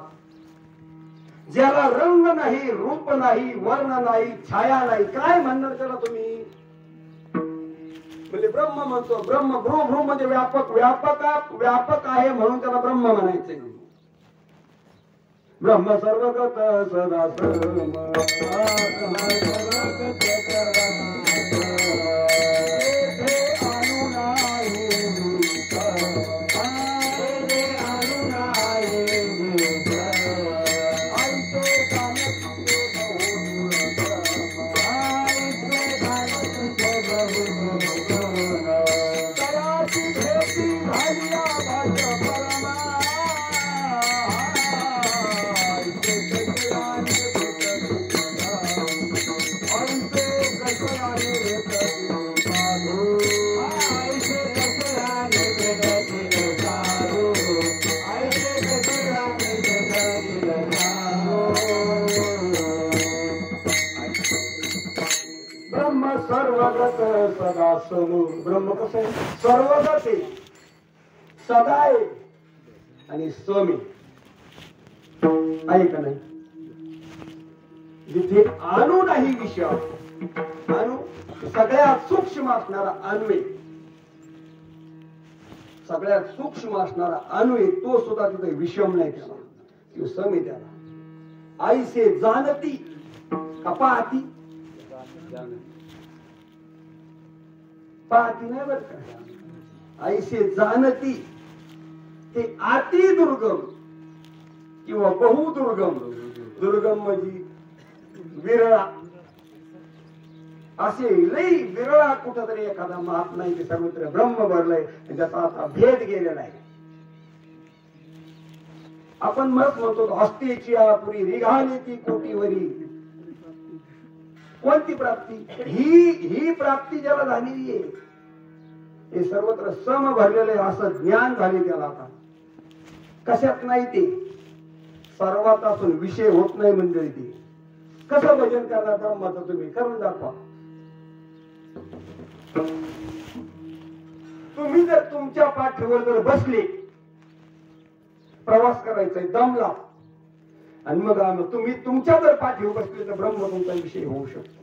ज्याला रंग नाही, रूप नाही, वर्ण नाही, छाया नाही, काय म्हणणार त्याला तुम्ही? म्हणजे ब्रह्म म्हणतो, ब्रह्म भ्रू भ्रू म्हणजे व्यापक, व्यापक आहे म्हणून त्याला ब्रह्म म्हणायचं. ब्रह्म सर्वगत सदा सदा समूळ. ब्रह्म कसं आहे? सर्वगत आहे, सदा आहे आणि समी आहे का नाही? जिथे अणु नाही विषय, अणु सगळ्यात सूक्ष्म असणारा अणु आहे, सगळ्यात सूक्ष्म असणारा अणु आहे, तो सुद्धा तिथे विषम नाही त्याला, तो समी त्याला. आईसे जाणती का पाहती? पाहती नाही बर का. ऐसे जाणती ते अति दुर्गम किंवा बहुदुर्गम. दुर्गम म्हणजे विरळा, असे लई विरळा कुठंतरी एखादा महात नाही की सर्वत्र ब्रह्म भरलंय, त्याचा आता भेद गेलेला आहे. आपण मत म्हणतो हस्तेची पुरी रिघाली ती कोटीवरी. कोणती प्राप्ती? ही प्राप्ती ज्याला झालेली आहे, हे सर्वत्र सम भरलेले असं ज्ञान झाले त्याला. आता कशात नाही ते, सर्वात असून विषय होत नाही मंडळी. ते कसं भजन करणार ब्रह्माचं? तुम्ही करून दाखवा. तुम्ही जर तुमच्या पाठीवर जर बसले, प्रवास करायचा दमला, आणि मग तुम्ही तुमच्या जर पाठीवर बसले तर ब्रह्म तुमचा विषय होऊ शकतो.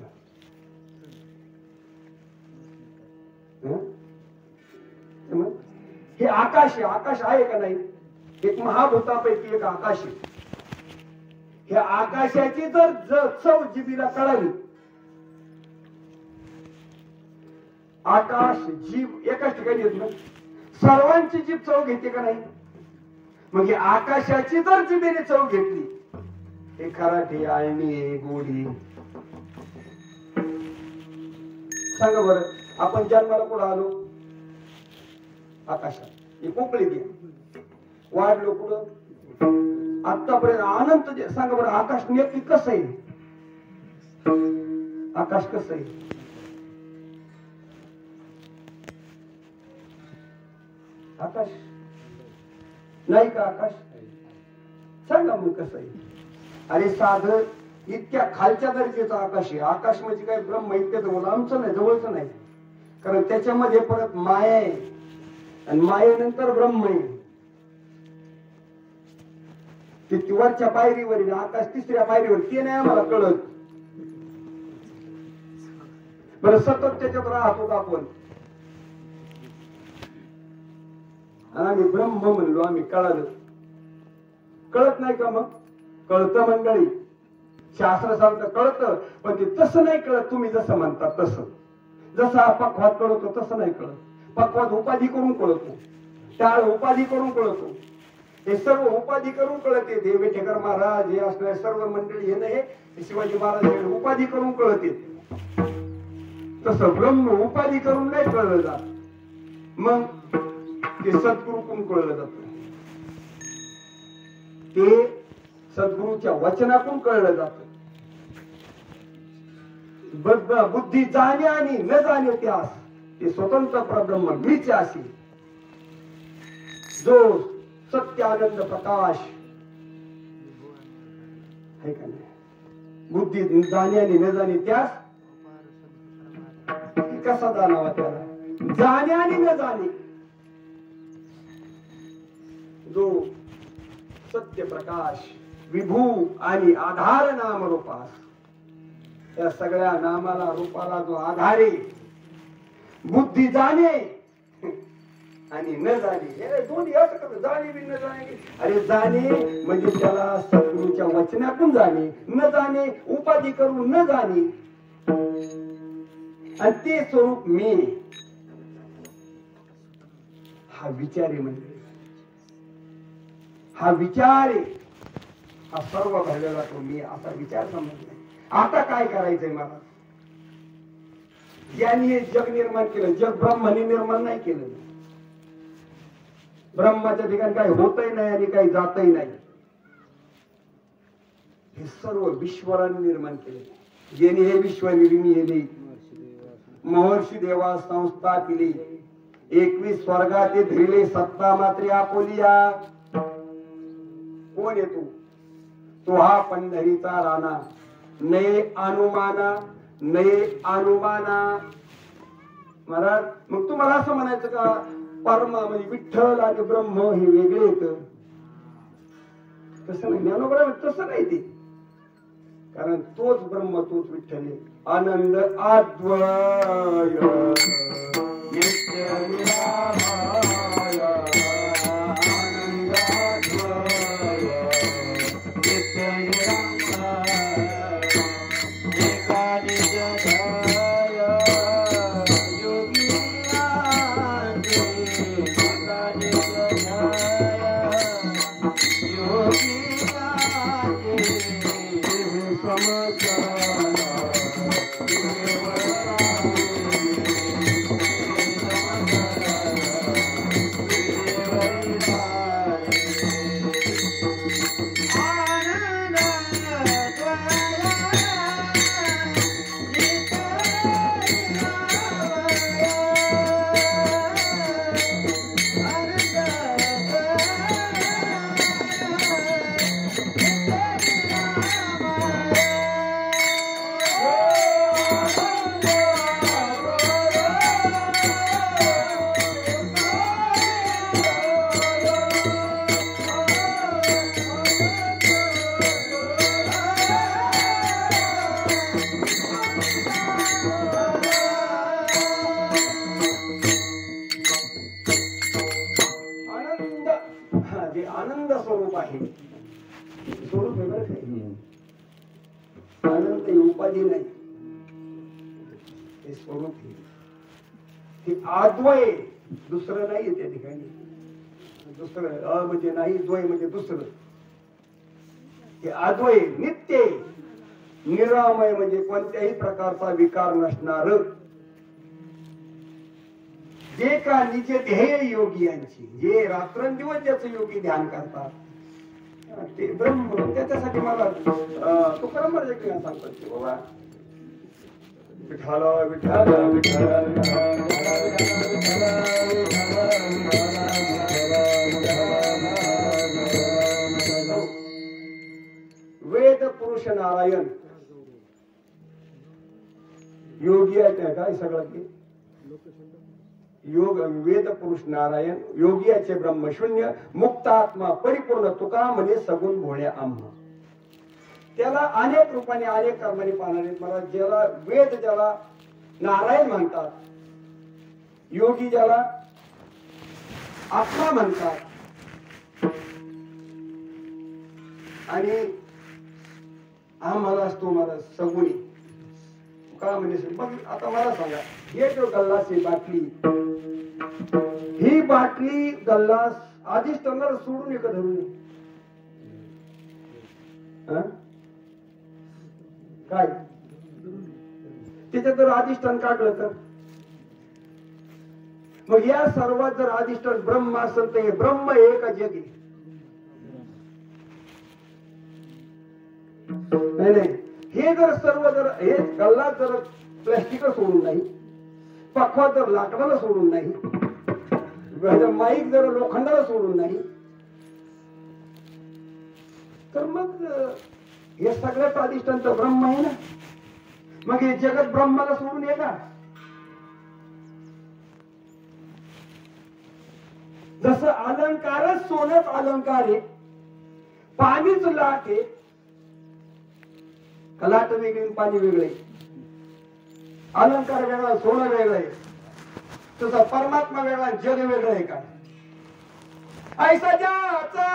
हे आकाश आहे, आकाश आहे का नाही? एक महाभूतापैकी एक आकाश आहे. ह्या आकाशाची जर चव जिभेला कळाली, आकाश जीभ एकाच ठिकाणी येत ना, सर्वांची जीभ चव घेते का नाही? मग आकाशाची जर जिभेने चव घेतली, हे खराठी आळणी गोडी. सांगा बरं, आपण जन्माला कुठं आलो? आकाशात. हे कोकळी घ्या. वाढलो कुठं? आतापर्यंत अनंत. सांगा बरं, आकाश नक्की कसं आहे? आकाश कसं आहे? आकाश नाही का? आकाश सांगा मग कसं आहे? अरे साधं इतक्या खालच्या दर्जाचं आकाश आहे. आकाश म्हणजे काय ब्रह्म इतक्या जवळ आमचं नाही, जवळचं नाही. कारण त्याच्यामध्ये परत माया आहे, आणि मायेनंतर ब्रह्म आहे. ते वरच्या पायरीवर आकाश तिसऱ्या पायरीवर, ते नाही आम्हाला कळत. बरं, सतत त्याच्यात राहतो आपण, आणि आम्ही ब्रह्म म्हणलो, आम्ही कळालं. कळत नाही का? मग कळतं मंडळी. शास्त्र सांगतं कळतं, पण ते तसं नाही कळत तुम्ही जसं म्हणता तसं. जसं पक्वात कळतो तसं नाही कळत. पक्वात उपाधी करून कळतो. टाळ उपाधी करून कळतो. हे सर्व उपाधी करून कळते. ते विठेकर महाराज हे असणारे सर्व मंडळी हे नाही शिवाजी महाराज उपाधी करून कळते. तसं ब्रह्म उपाधी करून नाही कळलं जात. मग ते सद्गुरूकडून कळलं जात. ते सद्गुरूच्या वचनातून कळलं जात. बुद्धी जाणे आणि न जाणे त्यास ते स्वतंत्र परब्रह्म मीच असे. जो सत्य आनंद प्रकाश है का नाही. बुद्धी जाणे आणि न जाणे त्यास कसा जाणावा त्याला. जाणे आणि न जाणे जो सत्य प्रकाश विभू आणि आधार नाम रूपास या सगळ्या नामाला रूपाला जो आधार आहे. बुद्धी जाणे आणि न जाणे हे दोन्ही असं करतो. जाणे बी न जाणे. अरे जाणे म्हणजे त्याला सद्गुरूच्या वचनातून जाणे. न जाणे उपाधी करून न जाणे. आणि ते स्वरूप मी हा विचार आहे. म्हणजे हा विचार आहे. हा सर्व घडलेला तो मी असा विचार समजला. आता काय करायचंय मला. ज्यांनी हे जग निर्माण केलं. जग ब्रह्माने निर्माण नाही केलं. ब्रह्माच्या ठिकाणी काही होतही नाही आणि काही जातही नाही. हे सर्व ईश्वराने निर्माण केले. ज्याने हे विश्व निर्मिले महर्षी देवा संस्था केली. 21 स्वर्गाते धरिले सत्ता मात्रे आपोलिया. कोण येतो तो हा पंढरीचा राणा. नये अनुमाना नये अनुमाना. महाराज मग तुम्हाला असं म्हणायचं का परमा म्हणजे विठ्ठल आणि ब्रह्म हे वेगळे येत. तसं नाही. ज्ञानोबा तसं नाही ते. कारण तोच ब्रह्म तोच विठ्ठल आहे. आनंद अद्वय नित्य निरामय. आनंद अद्वय नित्य निरामय. एकादि जय योगी आते. एकादि जय योगी आते. आनंद स्वरूप आहे. स्वरूप आहे बरं काही. आनंद ही उपाधी नाही. हे स्वरूप हे अद्वय. दुसरं नाही त्या ठिकाणी. दुसरं अ म्हणजे नाही. द्वय म्हणजे दुसरं. हे अद्वय नित्य निरामय म्हणजे कोणत्याही प्रकारचा विकार नसणार. जे का निजे ध्येय योगियांची जे रात्रंदिवस ज्याचं योगी ध्यान करतात ते ब्रह्म. त्याच्यासाठी मला तुकाराम महाराज सांगतात की बाबा विठाला विठाला वेद पुरुष नारायण योगी आहे काय सगळं. योग वेद पुरुष नारायण योगियाचे ब्रह्मशून्य मुक्तात्मा परिपूर्ण तुका म्हणे सगुण भोळ्या आम्हा. त्याला अनेक रूपाने अनेक कर्माने पाहणारे मला. ज्याला वेद ज्याला नारायण म्हणतात. योगी ज्याला आत्मा म्हणतात. आणि आम्हाला असतो मला सगुणी का म्हणजे. मग आता मला सांगा हे जो गल्लाची बाटली ही बाटली गल्लास अधिष्ठानाला सोडून एक धरून काय त्याच्यात जर अधिष्ठान काढलं तर मग या सर्वात जर अधिष्ठान ब्रह्म असेल तर हे ब्रह्म एक जग आहे. नाही हे जर सर्व जर हे गल्ला जर प्लॅस्टिक सोडून नाही, पक्वा जर लाकडाला सोडून नाही, माईक जर लोखंडाला सोडून नाही, तर मग हे सगळ्यात अधिष्ठान तर ब्रह्म आहे ना. मग हे जगत ब्रह्माला सोडून ये का? जसं अलंकारच सोन्यात अलंकार आहे, पाणीच लाट आहे. लाट वेगळी पाणी वेगळे, अलंकार वेगळा सोनं वेगळं आहे. तसं परमात्मा वेगळा जग वेगळं आहे का? ऐसा ज्याचा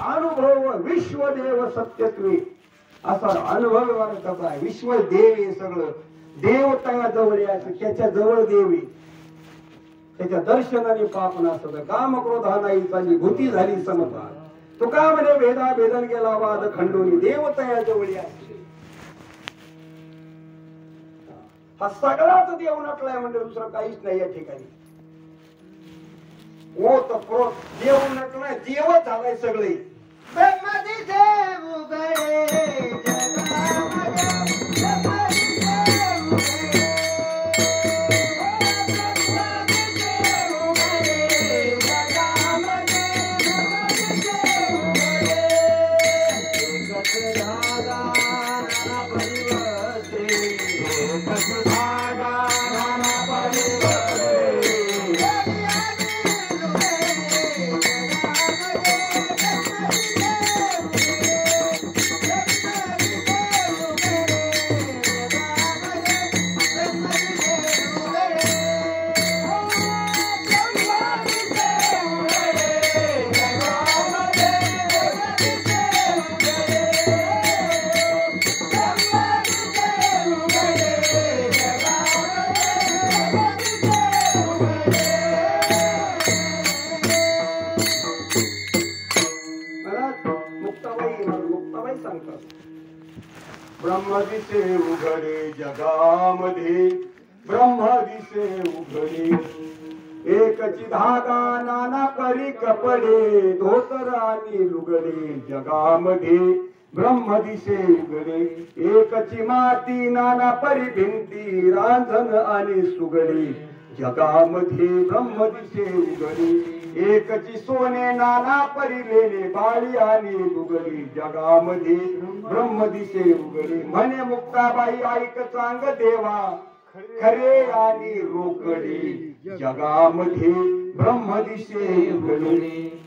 अनुभव विश्वदेव सत्यत्वे असा अनुभव कसा आहे. विश्व देव हे सगळं देव त्या जवळ यायचं, त्याच्या जवळ देवी त्याच्या दर्शनाने पाप नसत. काम क्रोध हा नाही चाली भूती झाली समता. तुका म्हणे भेदा भेदन गेला वाद खंडोनी देव त्या जवळ यायचे. हा सगळाच देव नटलाय म्हणजे दुसरं काहीच नाही या ठिकाणी. ओत क्रोध देव नटलाय, देवच झालाय सगळे. ब्रह्मदिसे उघडे जगामध्ये, ब्रह्मदिसे उघडे एकची धागा नाना परी कपडे, धोतर आणि लुगडे जगामध्ये. ब्रह्मदिसे उघडे एकची माती नाना परी भिंती, रांझण आणि सुगडे जगामध्ये. ब्रह्मदिसे उघडे एकची सोने नाना परी लेणे, बाळी आणि लुगडी जगामध्ये. ब्रह्मदिसे उघडे म्हणे मुक्ताबाई ऐक चांग देवा, खरे आणि रोकडी जगामध्ये. ब्रह्मदिसे उघडे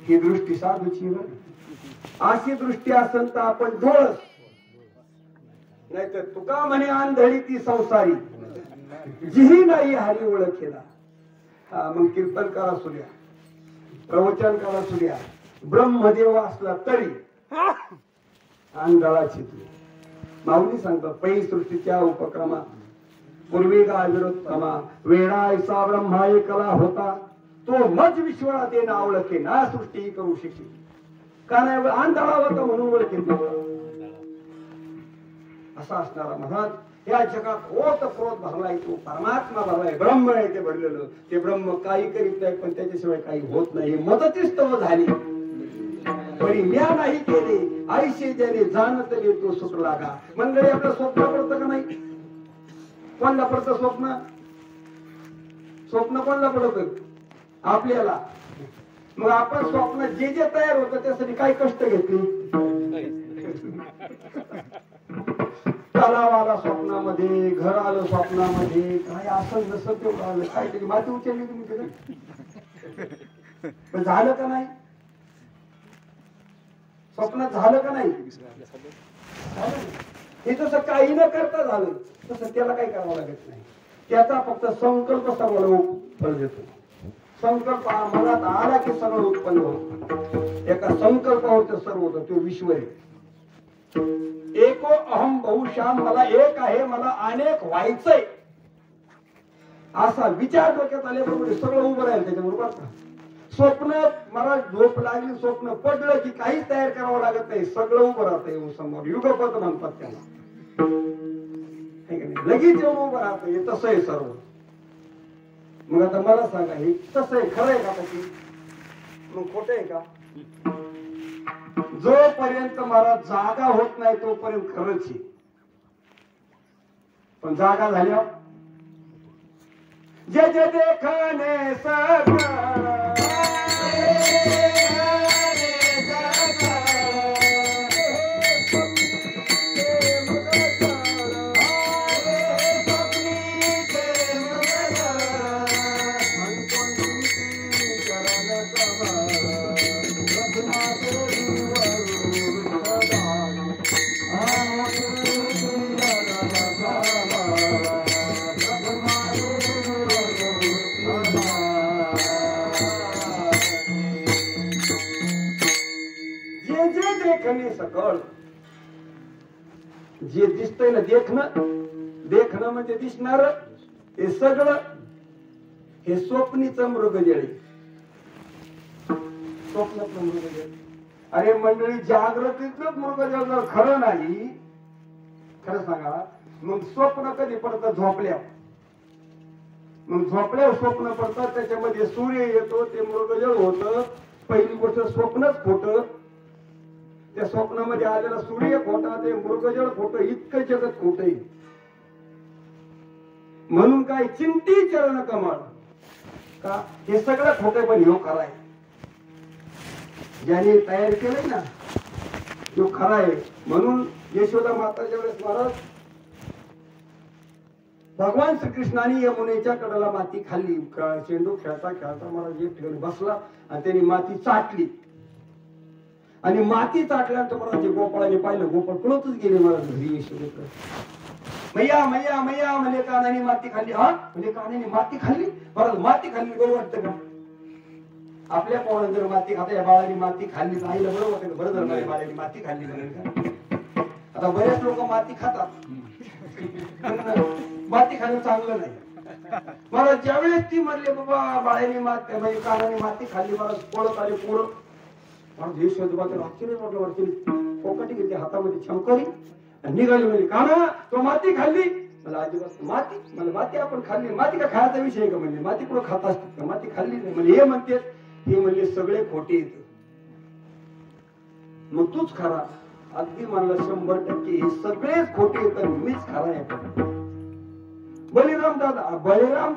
ही दृष्टी साधूची. अशी दृष्टी असेल तर आपण डोळस, नाहीतर तुका म्हणे आंधळी ती संसारी, जीही नाही हरी ओळखेला. मग कीर्तन करा सुद्या, प्रवचन करा सुद्या, ब्रह्मदेव असला तरी आंधळाची ती. माऊली सांगतात पै सृष्टीच्या उपक्रमा पूर्वी गा विरोधमा, वेळा ऐसा ब्रह्मा एकला होता, तो मज विश्वळा ते ना ओळखे ना सृष्टी करू शिक्षी. का नाही आंधळा होता म्हणून ओळखेल असा असणारा महाराज या जगात ओत क्रोध भरलाय, तो परमात्मा भरलाय, ब्रह्म आहे ते भरलेलं. ते ब्रह्म काही करीत नाही पण त्याच्याशिवाय काही होत नाही. मदतीच तव झाली बरी म्या नाही केले आईशे ज्याने जाणतले तो सुख लागा. मंडळी आपलं स्वप्न पडतं का नाही? कोणला पडतं स्वप्न? स्वप्न कोणला पडत? आपल्याला. मग आपण स्वप्न जे जे तयार होतं त्यासाठी काय कष्ट घेतले? तलाव आला स्वप्नामध्ये, घर आलं स्वप्नामध्ये, काय असं नसं तेवढं आलं, काहीतरी माती उचलली तुम्ही तिथे. पण झालं का नाही? स्वप्नात झालं का नाही? हे तसं काही न करता झालं तसं त्याला काही करावं लागत नाही. त्याचा फक्त संकल्प सर्वाला फळ देतो. संकल्प मनात आला की सगळं उत्पन्न होत. एका संकल्पावर सर्व होतं. तो विश्व आहे. एको अहम बहुश्याम, मला एक आहे, मला अनेक व्हायचंय असा विचार डोक्यात आल्याबरोबर सगळं उभं राहील त्याच्याबरोबर. स्वप्न मला झोप लागली, स्वप्न पडलं की काहीच तयार करावं लागत नाही, सगळं उभं राहतं येऊन समोर. युगपत म्हणतात त्याला. लगेच येऊन उभं राहतं. हे तसं आहे सर्व. मग आता मला सांगा, हे तसं आहे, खरं आहे का? मग खोटं आहे का? जोपर्यंत मला जागा होत नाही तोपर्यंत खरंच आहे. पण जागा झाल्यावर जे जे देखणे सगळं सकळ जे दिसतंय ना, देखणं म्हणजे दिसणार, हे सगळं हे स्वप्नीचं मृगजळ. स्वप्नातलं मृगजळ. अरे मंडळी, जागृतीतलंच मृगजळ जर खरं नाही, खरं सांगा, मग स्वप्न कधी पडतं? झोपल्यावर. मग झोपल्यावर स्वप्न पडतात, त्याच्यामध्ये सूर्य येतो, ते मृगजळ होतं. पहिली गोष्ट स्वप्नच खोटं. त्या स्वप्नामध्ये आलेला सूर्य खोटा, ते मृगजळ खोटं, इतकं जगत खोटं. म्हणून काय चिंती चरण कमळ का? हे सगळं खोटं, पण ह्यो खरा आहे. ज्याने तयार केलंय ना, ह्यो खरा आहे. म्हणून यशोदा माताच्या वेळेस महाराज भगवान श्रीकृष्णाने यमुनेच्या कडाला माती खाल्ली. चेंडू खेळता खेळता महाराज एक ठिकाणी बसला आणि त्यांनी माती चाटली. आणि माती चाटल्यानंतर मला ते गोपाळाने पाहिलं, गोपाळ पळतच गेले महाराज घरी. यशोदेकडे मैया मैया मैया म्हणजे कानाने माती खाल्ली. हा म्हणजे कानाने माती खाल्ली. महाराज माती खाल्ली बरं वाटतं का? आपल्या पाहुण्यात जर माती खाता, या बाळाने माती खाल्ली तर आईला बरं वाटतं का? बरं झालं माझ्या बाळाने माती खाल्ली म्हणून का? आता बरेच लोक माती खातात, माती खाणं चांगलं नाही. मला ज्यावेळेस ती म्हणले बाबा बाळाने माती म्हणजे कानाने माती खाल्ली, मला पळत आले पोरं. मला यशोदा आश्चर्य वाटलं. वाटतं पोकाटी घेतली हातामध्ये छमकरी निघाली. म्हणजे काना तो माती खाल्ली. मला अजिबात माती, मला माती आपण खाल्ली. माती का खायचा विषय का? म्हणजे माती कुठं खात असतात का? माती खाल्ली नाही म्हणजे हे म्हणते. हे म्हणजे सगळे खोटे येत. मग तूच खरा. अगदी म्हणला 100% हे सगळेच खोटे येत, मीच खरा आहे. बलिराम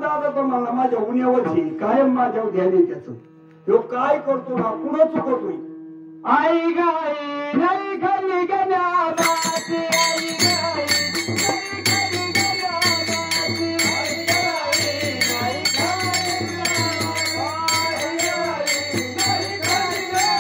दादा तर मला माझ्या उन्यावरची कायम माझ्यावर ध्यान आहे त्याचं. ह्यो काय करतो ना, पुन्हा चुकतोय. आई गाई नाही खाली गेल्या माती, आई गाई नाही खाली गेल्या माती, आई गाई नाही खाली गेल्या माती, आई गाई नाही खाली गेल्या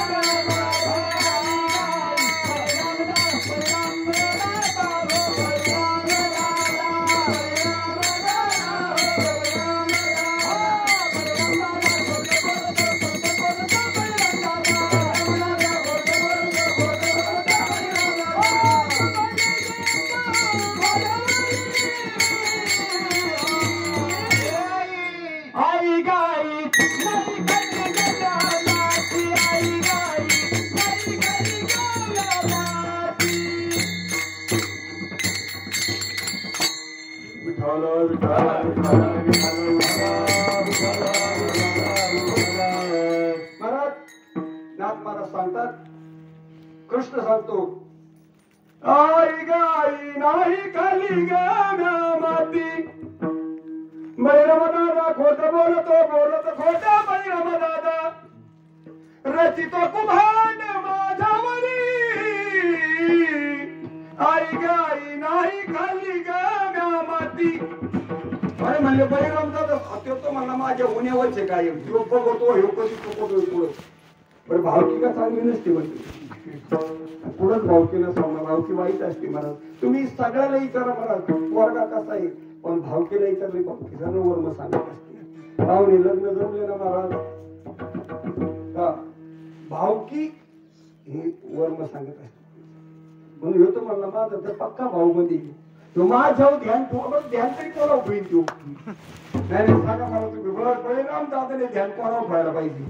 सांगतात कृष्ण सांगतो आई गाई नाही खाली ग माती बैरम दादा खोट बोलत खोटा बैरम दादा रचितो कुभांड माझ्यावरी आई गाई नाही खाली ग माती. अरे म्हणले बैरम दादा तो म्हणला माझ्या उन्यावरचे काय बघतो हे कधी चुकवतो पुढं. बरं भावकी का चांगली नसते म्हणते पुढंच भावकीला सांगा भावकी वाईट असते महाराज. तुम्ही सगळ्याला विचारा महाराज वर्गा कसा आहे पण भावकीला विचारले भावकीचा वर्म सांगत असते. भावने लग्न जमले ना महाराज का भावकी हे वर्म सांगत असते. म्हणून येतो म्हणला माझा तर पक्का भाऊ मध्ये तो माझ्यावर ध्यान थोडं ध्यान तरी कोणावर होईल तो. नाही सांगा मला तुम्ही परिणाम दादाने ध्यान कोणावर व्हायला पाहिजे.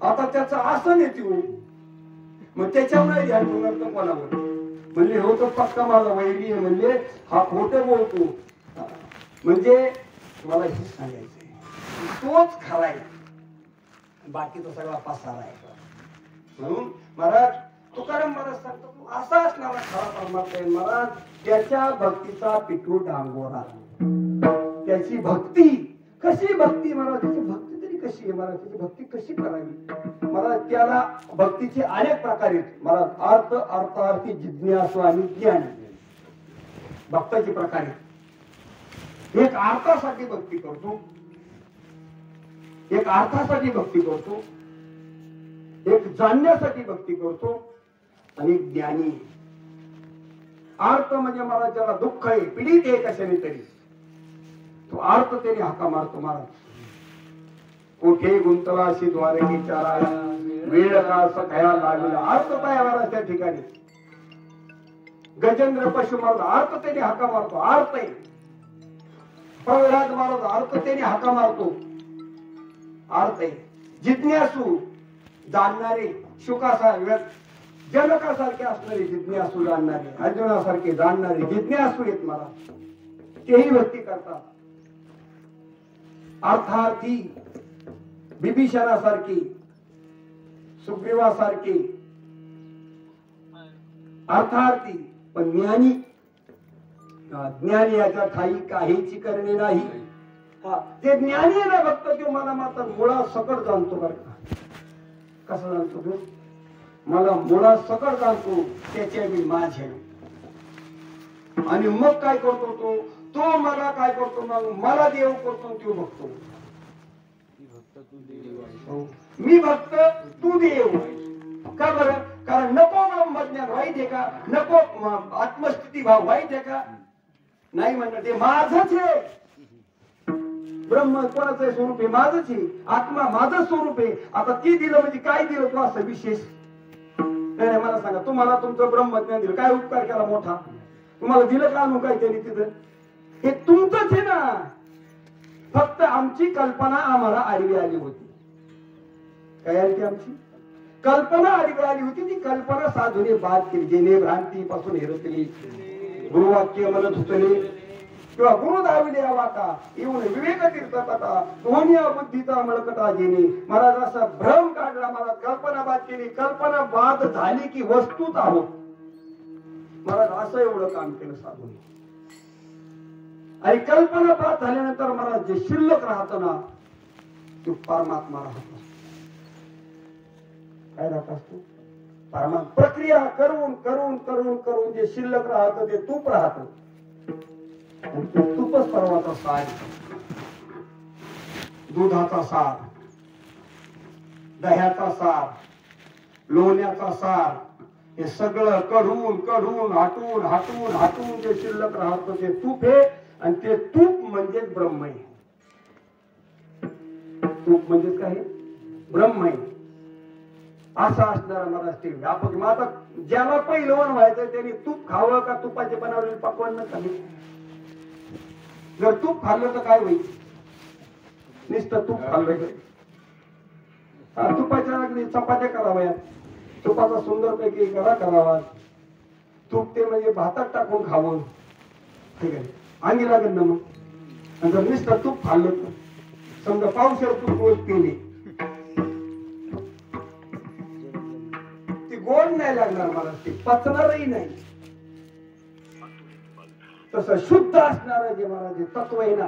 आता त्याचं आसन येते मग त्याच्यावर ध्यान ठेवणार तर कोणावर. म्हणले हो तो पक्का माझा वैरी आहे म्हणले हा खोटं बोलतो. म्हणजे मला हे सांगायचंय तोच खरा आहे बाकीचा सगळा पसारा आहे. म्हणून महाराज तुकाराम महाराज सांगतो असा असणारा खरा परमात्मा आहे महाराज. त्याच्या भक्तीचा पिठू डांगोरा. त्याची भक्ती कशी भक्ती महाराज त्याची भक्ती तरी कशी आहे महाराज त्याची भक्ती कशी करावी महाराज. त्याला भक्तीचे अनेक प्रकार आहेत महाराज. अर्थ अर्थार्थी जिज्ञासू आणि ज्ञान भक्ताचे प्रकार आहेत. एक अर्थासाठी भक्ती करतो एक अर्थासाठी भक्ती करतो एक जाणण्यासाठी भक्ती करतो आणि ज्ञानी. अर्थ म्हणजे मला ज्याला दुःख आहे पीडित आहे कशाने तरी तो अर्थ त्याने हाका मारतो महाराज. कुठे गुंतला अशी द्वारकी चाराला वेळ का सखया लागला अर्थ काय महाराज त्या ठिकाणी. गजेंद्र पशु महाराज अर्थ त्याने हाका मारतो अर्थ आहे. प्रल्हाद महाराज अर्थ त्याने हाका मारतो अर्थ आहे. जिज्ञासू जाणणारे शुकासा जनकासारखे असणारे जिज्ञासू जाणणारे अर्जुनासारखे जाणणारे जिज्ञासू आहेत मला तेही भक्ती करतात. अर्थार्थी बिभीषणासारखी सुग्रीवासारखी अर्थार्थी पण ज्ञानी ज्ञानी याच्या ठाई काहीची करणे नाही. ते ज्ञानी ना भक्त तो मला मात्र मुळा सकट जाणतो बरं का. कसं जाणतो तो मला मुळा सकट जाणतो त्याच्या मी माझे. आणि मग काय करतो तो मला काय करतो मग मला देव करतो तो बघतो. मी भक्त तू देव का बरं. कारण नको ब्रह्मज्ञान वाईट आहे का नको आत्मस्थिती भाव वाईट आहे का नाही म्हणणं ते माझच आहे. ब्रह्म कोणाचं स्वरूप आहे माझच आहे. आत्मा माझं स्वरूप आहे. आता ती दिलं म्हणजे काय दिलं तू असं विशेष नाही. मला सांगा तुम्हाला तुमचं ब्रह्मज्ञान दिलं काय उपकार केला मोठा तुम्हाला दिलं का आणून काय त्यांनी तिथं हे तुमचंच आहे ना. फक्त आमची कल्पना आम्हाला आडवी आली होती. काय आली आमची कल्पना आडवी आली होती. ती कल्पना साधूने बाद केली जेणे भ्रांती पासून हेरतली गुरुवाक्य म्हणत होतले किंवा गुरु दाविले वाटा येऊन विवेक तीर्थता दोन्ही बुद्धीचा मळकटा जेणे महाराज असा भ्रम काढला. महाराज कल्पना बाद केली. कल्पना बाद झाली की वस्तूच आहोत महाराज असं एवढं काम केलं साधूने. आणि कल्पना बाद झाल्यानंतर महाराज जे शिल्लक राहत ना तो परमात्मा राहत काय राहत असतो परमात्मा. प्रक्रिया करून करून करून करून जे शिल्लक राहत ते तूप राहत. तूपच परवाचा सार दुधाचा सार दह्याचा सार लोण्याचा सार हे सगळं कढून कढून हाटून हाटून हाटून जे शिल्लक राहत ते तूप आहे. आणि ते तूप म्हणजेच ब्रह्म आहे. तूप म्हणजेच काय ब्रह्म आहे. असं असणारा महाराज ते व्यापक. मग आता ज्याला पहिलवान व्हायचं त्याने तूप खावं का तुपाचे बनवलेले पकवान न खावे. जर तूप खाल्लं तर काय होईल नुसतं तूप खाल्लं तुपाच्या अगदी चपात्या कराव्या तुपाचा सुंदरपैकी गरा करावा. तूप ते म्हणजे भातात टाकून खावं ठीक आहे अंगी लागेल ना. मग जर नुसतं तूप खाल्लं तर समजा पावशेर तूप रोज पिले ती पण नाही लागणार मला, ते पचणारही नाही. तसं शुद्ध असणार जे महाराज जे तत्व आहे ना,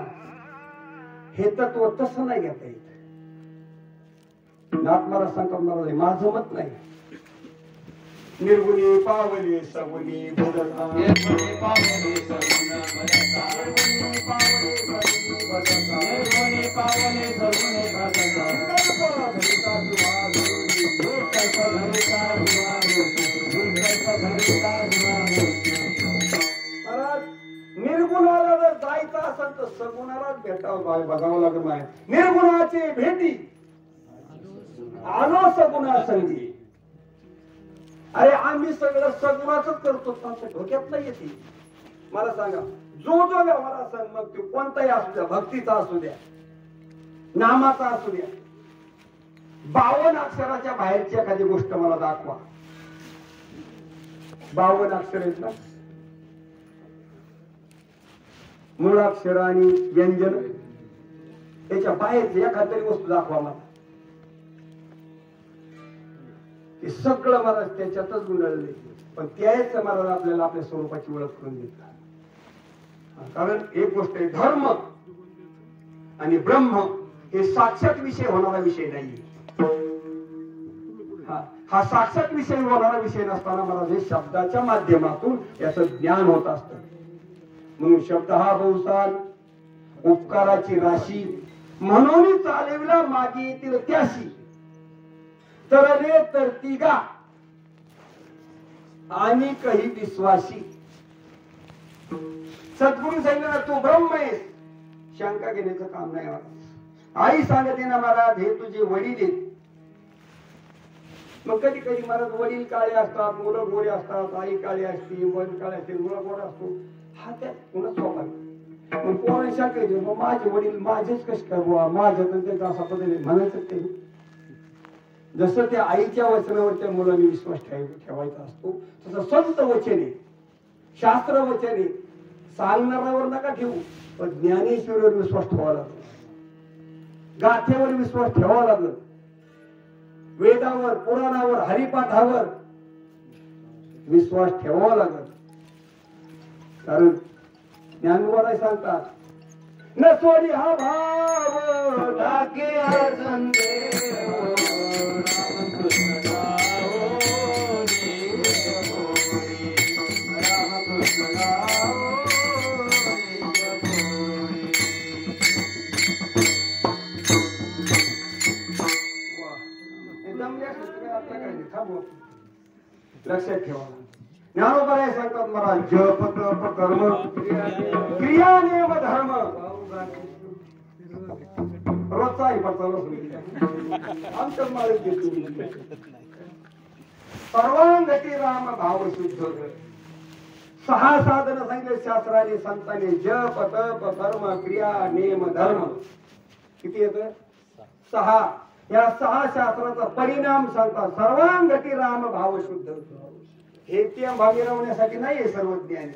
हे तत्व तसं नाही घेता येत. नाथ महाराज सांगतात महाराज माझं मत नाही. निर्गुणी पावले सगुणी भजता, निर्गुणी पावले सगुण भजता, निर्गुणी पावले सगुण भजता, निर्गुणी पावले सगुण भजता, भजता सुभागुणी, विकल्प भजता सुभागुणी, विकल्प भजता सुभागुणी. महाराज निर्गुणाला जर जायचं असेल तर सगुणालाच भेटावं बघावं लागत नाही. निर्गुणाचे भेटी आलो सगुणा संगी. अरे आम्ही सगळं सगुणाच करतो, डोक्यात नाही येते. मला सांगा जो जो व्यवहार असेल मग तो कोणताही असू द्या, भक्तीचा असू द्या, नामाचा असू द्या, 52 अक्षराच्या बाहेरची एखादी गोष्ट मला दाखवा. 52 अक्षर आहेत ना, मूळाक्षर आणि व्यंजन, त्याच्या बाहेरची एखादी वस्तू दाखवा मला. हे सगळं महाराज त्याच्यातच गुंडाळले. पण त्याच महाराज आपल्याला आपल्या स्वरूपाची ओळख करून देतात. कारण एक गोष्ट आहे, धर्म आणि ब्रह्म हे साक्षात विषय होणारा विषय नाही. हा साक्षात विषय होणारा विषय नसताना महाराज हे शब्दाच्या माध्यमातून याचं ज्ञान होत असत. म्हणून शब्द हा बहुसाल उपकाराची राशी, म्हणून चालविला मागे येतील त्याशी, तरले तर तिगा आणि काही विश्वासी. सद्गुरू सांगितलं तू ब्रह्म आहेस, शंका घेण्याचं काम नाही. आई सांगते ना महाराज हे तुझे वडील आहेत. मग कधी कधी महाराज वडील काळे असतात, मुलं गोरे असतात, आई काळी असते, वडील काळे असते, मुलं गोरा असतो. हा त्या पुन्हा स्वाभाविक. मग कोणा शंका येते, मग माझे वडील माझेच कसे काय बुवा, माझ्या तर त्यांचा असा पद्धतीने म्हणायचं ते. जसं त्या आईच्या वचनावर त्या मुलांनी विश्वास ठेवायचा असतो, तसं संत वचने, शास्त्र वचने सांगणाऱ्यावर नका ठेवू, पण ज्ञानेश्वरीवर विश्वास ठेवावा लागतो, गाथेवर विश्वास ठेवावा लागत, वेदावर, पुराणावर, हरिपाठावर विश्वास ठेवावा लागत. कारण ज्ञानवाराय सांगतात न सोडी हा भाव टाके लक्षात ठेवा. ज्ञानोबराय सांगतात मला जप तप कर्म क्रिया नियम धर्म रोजचाही आमच्या माळेत घेतो. सर्वांगती राम भाव शुद्ध. 6 साधन सांगितले शास्त्राने संतांनी, जप तप कर्म क्रिया नियम धर्म. किती येत? 6. या 6 शास्त्राचा परिणाम सांगतात. सर्वांगती राम भाव शुद्ध. हे त्या भागी राहण्यासाठी नाहीये सर्व ज्ञान.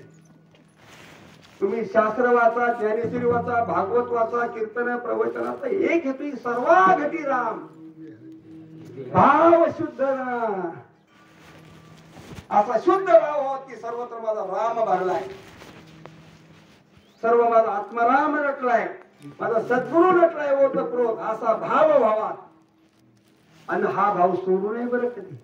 तुम्ही शास्त्र वाचा, ज्ञानेश्वरी वाचा, भागवत वाचा, कीर्तन प्रवचनाचा एक हेतू सर्वांगती राम भाव शुद्ध. असा शुद्ध भाव होत की सर्वत्र माझा राम भरलाय, सर्व माझा आत्माराम नटलाय, माझा सद्गुरू नटलाय, ओतप्रोत असा भाव व्हावा. आणि हा भाव सोडू नये बरं कधी.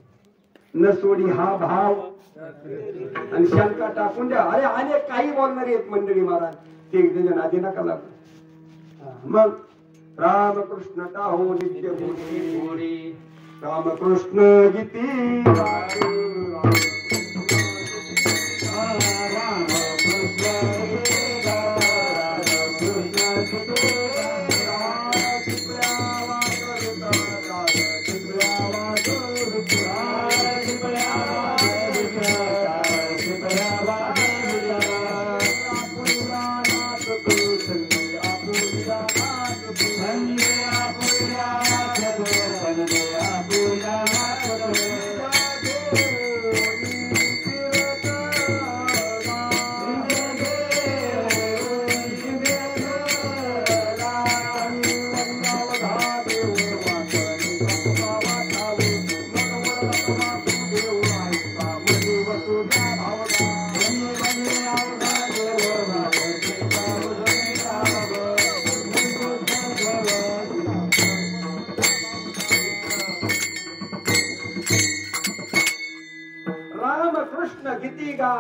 न सोडी हा भाव. आणि शंका टाकून द्या. अरे अनेक काही बोलणारे आहेत मंडळी महाराज, ते एक आधी नका लागू. मग रामकृष्ण टाहो नित्य बोली, रामकृष्ण गीती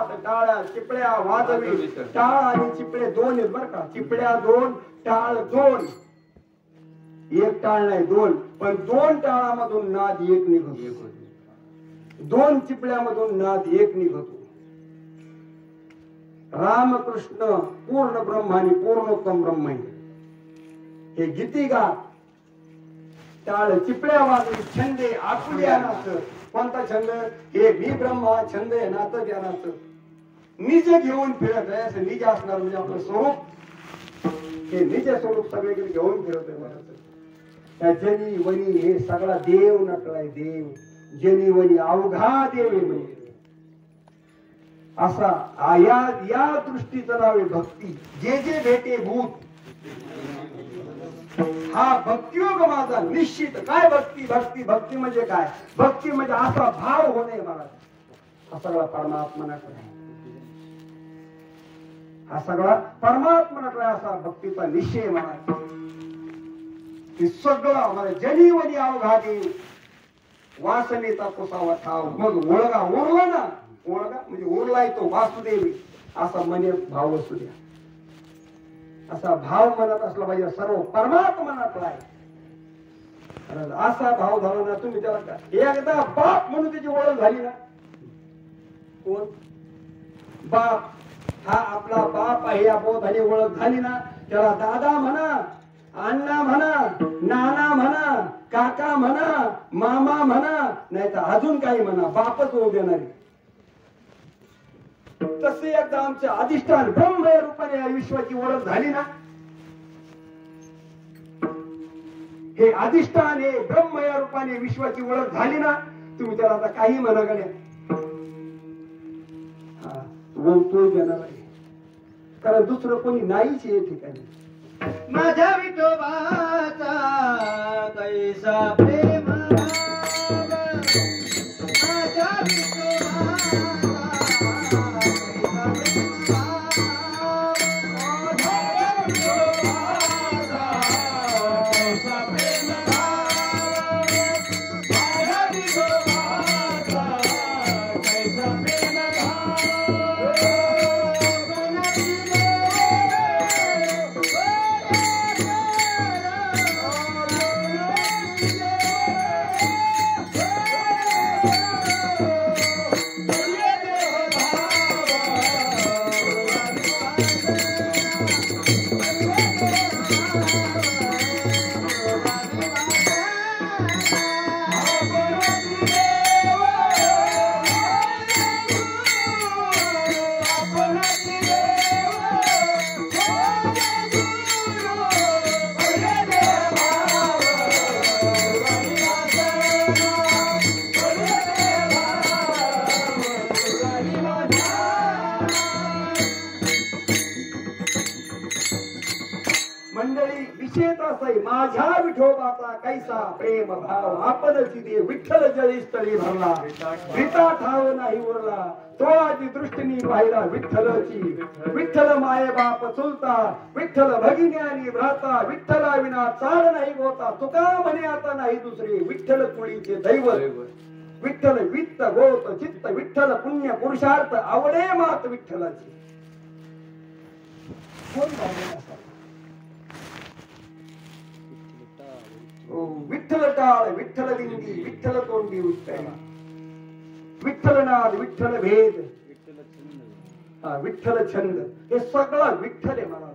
हात टाळ्या चिपळ्या वाजवी. टाळ आणि चिपळे दोन आहेत बरं का. चिपळ्या दोन, टाळ दोन. एक टाळ नाही दोन, पण दोन टाळामधून नाद एक निघतो. दोन चिपळ्यामधून नाद एक निघतो. रामकृष्ण पूर्ण ब्रह्म आणि पूर्णोत्तम ब्रह्म हे गीतिगात. टाळ चिपळ्या वाजवी छंदे आकुल्या नाच. कोणता छंद? हे मी ब्रह्मा छंद आहे नाच ध्यानाचं. निज घेऊन फिरत आहे असं निज असणार म्हणजे आपलं स्वरूप. हे निज स्वरूप सगळीकडे घेऊन फिरत आहे म्हणायचं. त्या जनी वनी हे सगळा देव नटलाय देव. जनी वनी अवघा देव म्हणजे असा या दृष्टीचं नाव आहे भक्ती. जे जे भेटे भूत हा भक्तियोग माझा निश्चित. काय भक्ती? भक्ती भक्ती म्हणजे काय? भक्ती म्हणजे असा भाव होणे मला. हा सगळा परमात्मा नटलाय. हा सगळा परमात्मा नटलाय असा भक्तीचा निश्चय म्हणा. हे सगळं मला जनीवनी अवघा देव वासनेचा पुसावा ठाव. मग ओळगा उरला ना. ओळगा म्हणजे उरलाय तो वासुदेवी असा मनात भाव असू द्या. असा भाव मनात असला पाहिजे. सर्व परमात्मा नटलाय असा भाव झाला ना. तुम्ही त्याला एकदा बाप म्हणून त्याची ओळख झाली ना. कोण? बाप. हा आपला बाप आहे या बोधाने ओळख झाली ना. त्याला दादा म्हणा, अण्णा म्हणा, नाना म्हणा, काका म्हणा, मामा म्हणा, नाही तर अजून काही म्हणा. बापच होऊ देणारी. तसे एकदा आमचे अधिष्ठान ब्रह्म या रूपाने या विश्वाची ओळख झाली ना. हे अधिष्ठान हे ब्रह्म या रूपाने विश्वाची ओळख झाली ना. तुम्ही त्याला आता काही म्हणा गड्या. तो देणार आहे. कारण दुसरं कोणी नाहीच या ठिकाणी. माझ्या विठोबाचा कैसा प्रेम माझ्या माझ्या विठोबाचा कैसा प्रेम भाव आपण चिदे विठ्ठल जळी स्थळी भरला. पिता ठाव नाही उरला तो आधी दृष्टीने पाहिला विठ्ठलची. विठ्ठल माये बाप चुलता विठ्ठल भगिनी भ्राता. विठ्ठला विना चाल नाही गोता तुका म्हणे आता नाही दुसरे. विठ्ठल कुळीचे दैवत विठ्ठल वित्त गोत चित्त. विठ्ठल पुण्य पुरुषार्थ आवडे मात विठ्ठलाची. विठ्ठल टाळ विठ्ठल दिंडी विठ्ठल तोंडी उत्तरी. विठ्ठलनाद विठ्ठल भेद विठ्ठल छंद हे सगळं विठ्ठल आहे. मला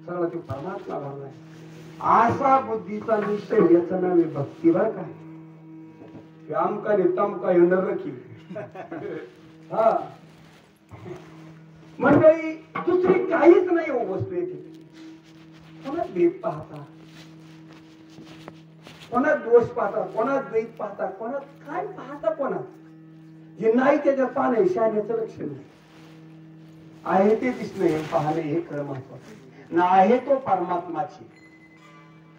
सगळं ते परमात्मा भरलाय. असा बुद्धीचा निश्चय याचं नाव आहे भक्ती. बरं काय आमका ने तमका येणार नक्की. हा मंडळी दुसरी काहीच नाही हो वस्तू येते. कोणात भेद पाहता, कोणात दोष पाहता, कोणात द्वैत पाहता, कोणात काय पाहता. कोणात जे नाही त्याच्यात पाहणे शहाण्याचं लक्षण नाही. आहे ते दिसणे हे पाहणे हे खरं महत्वाचं. ना आहे तो परमात्माची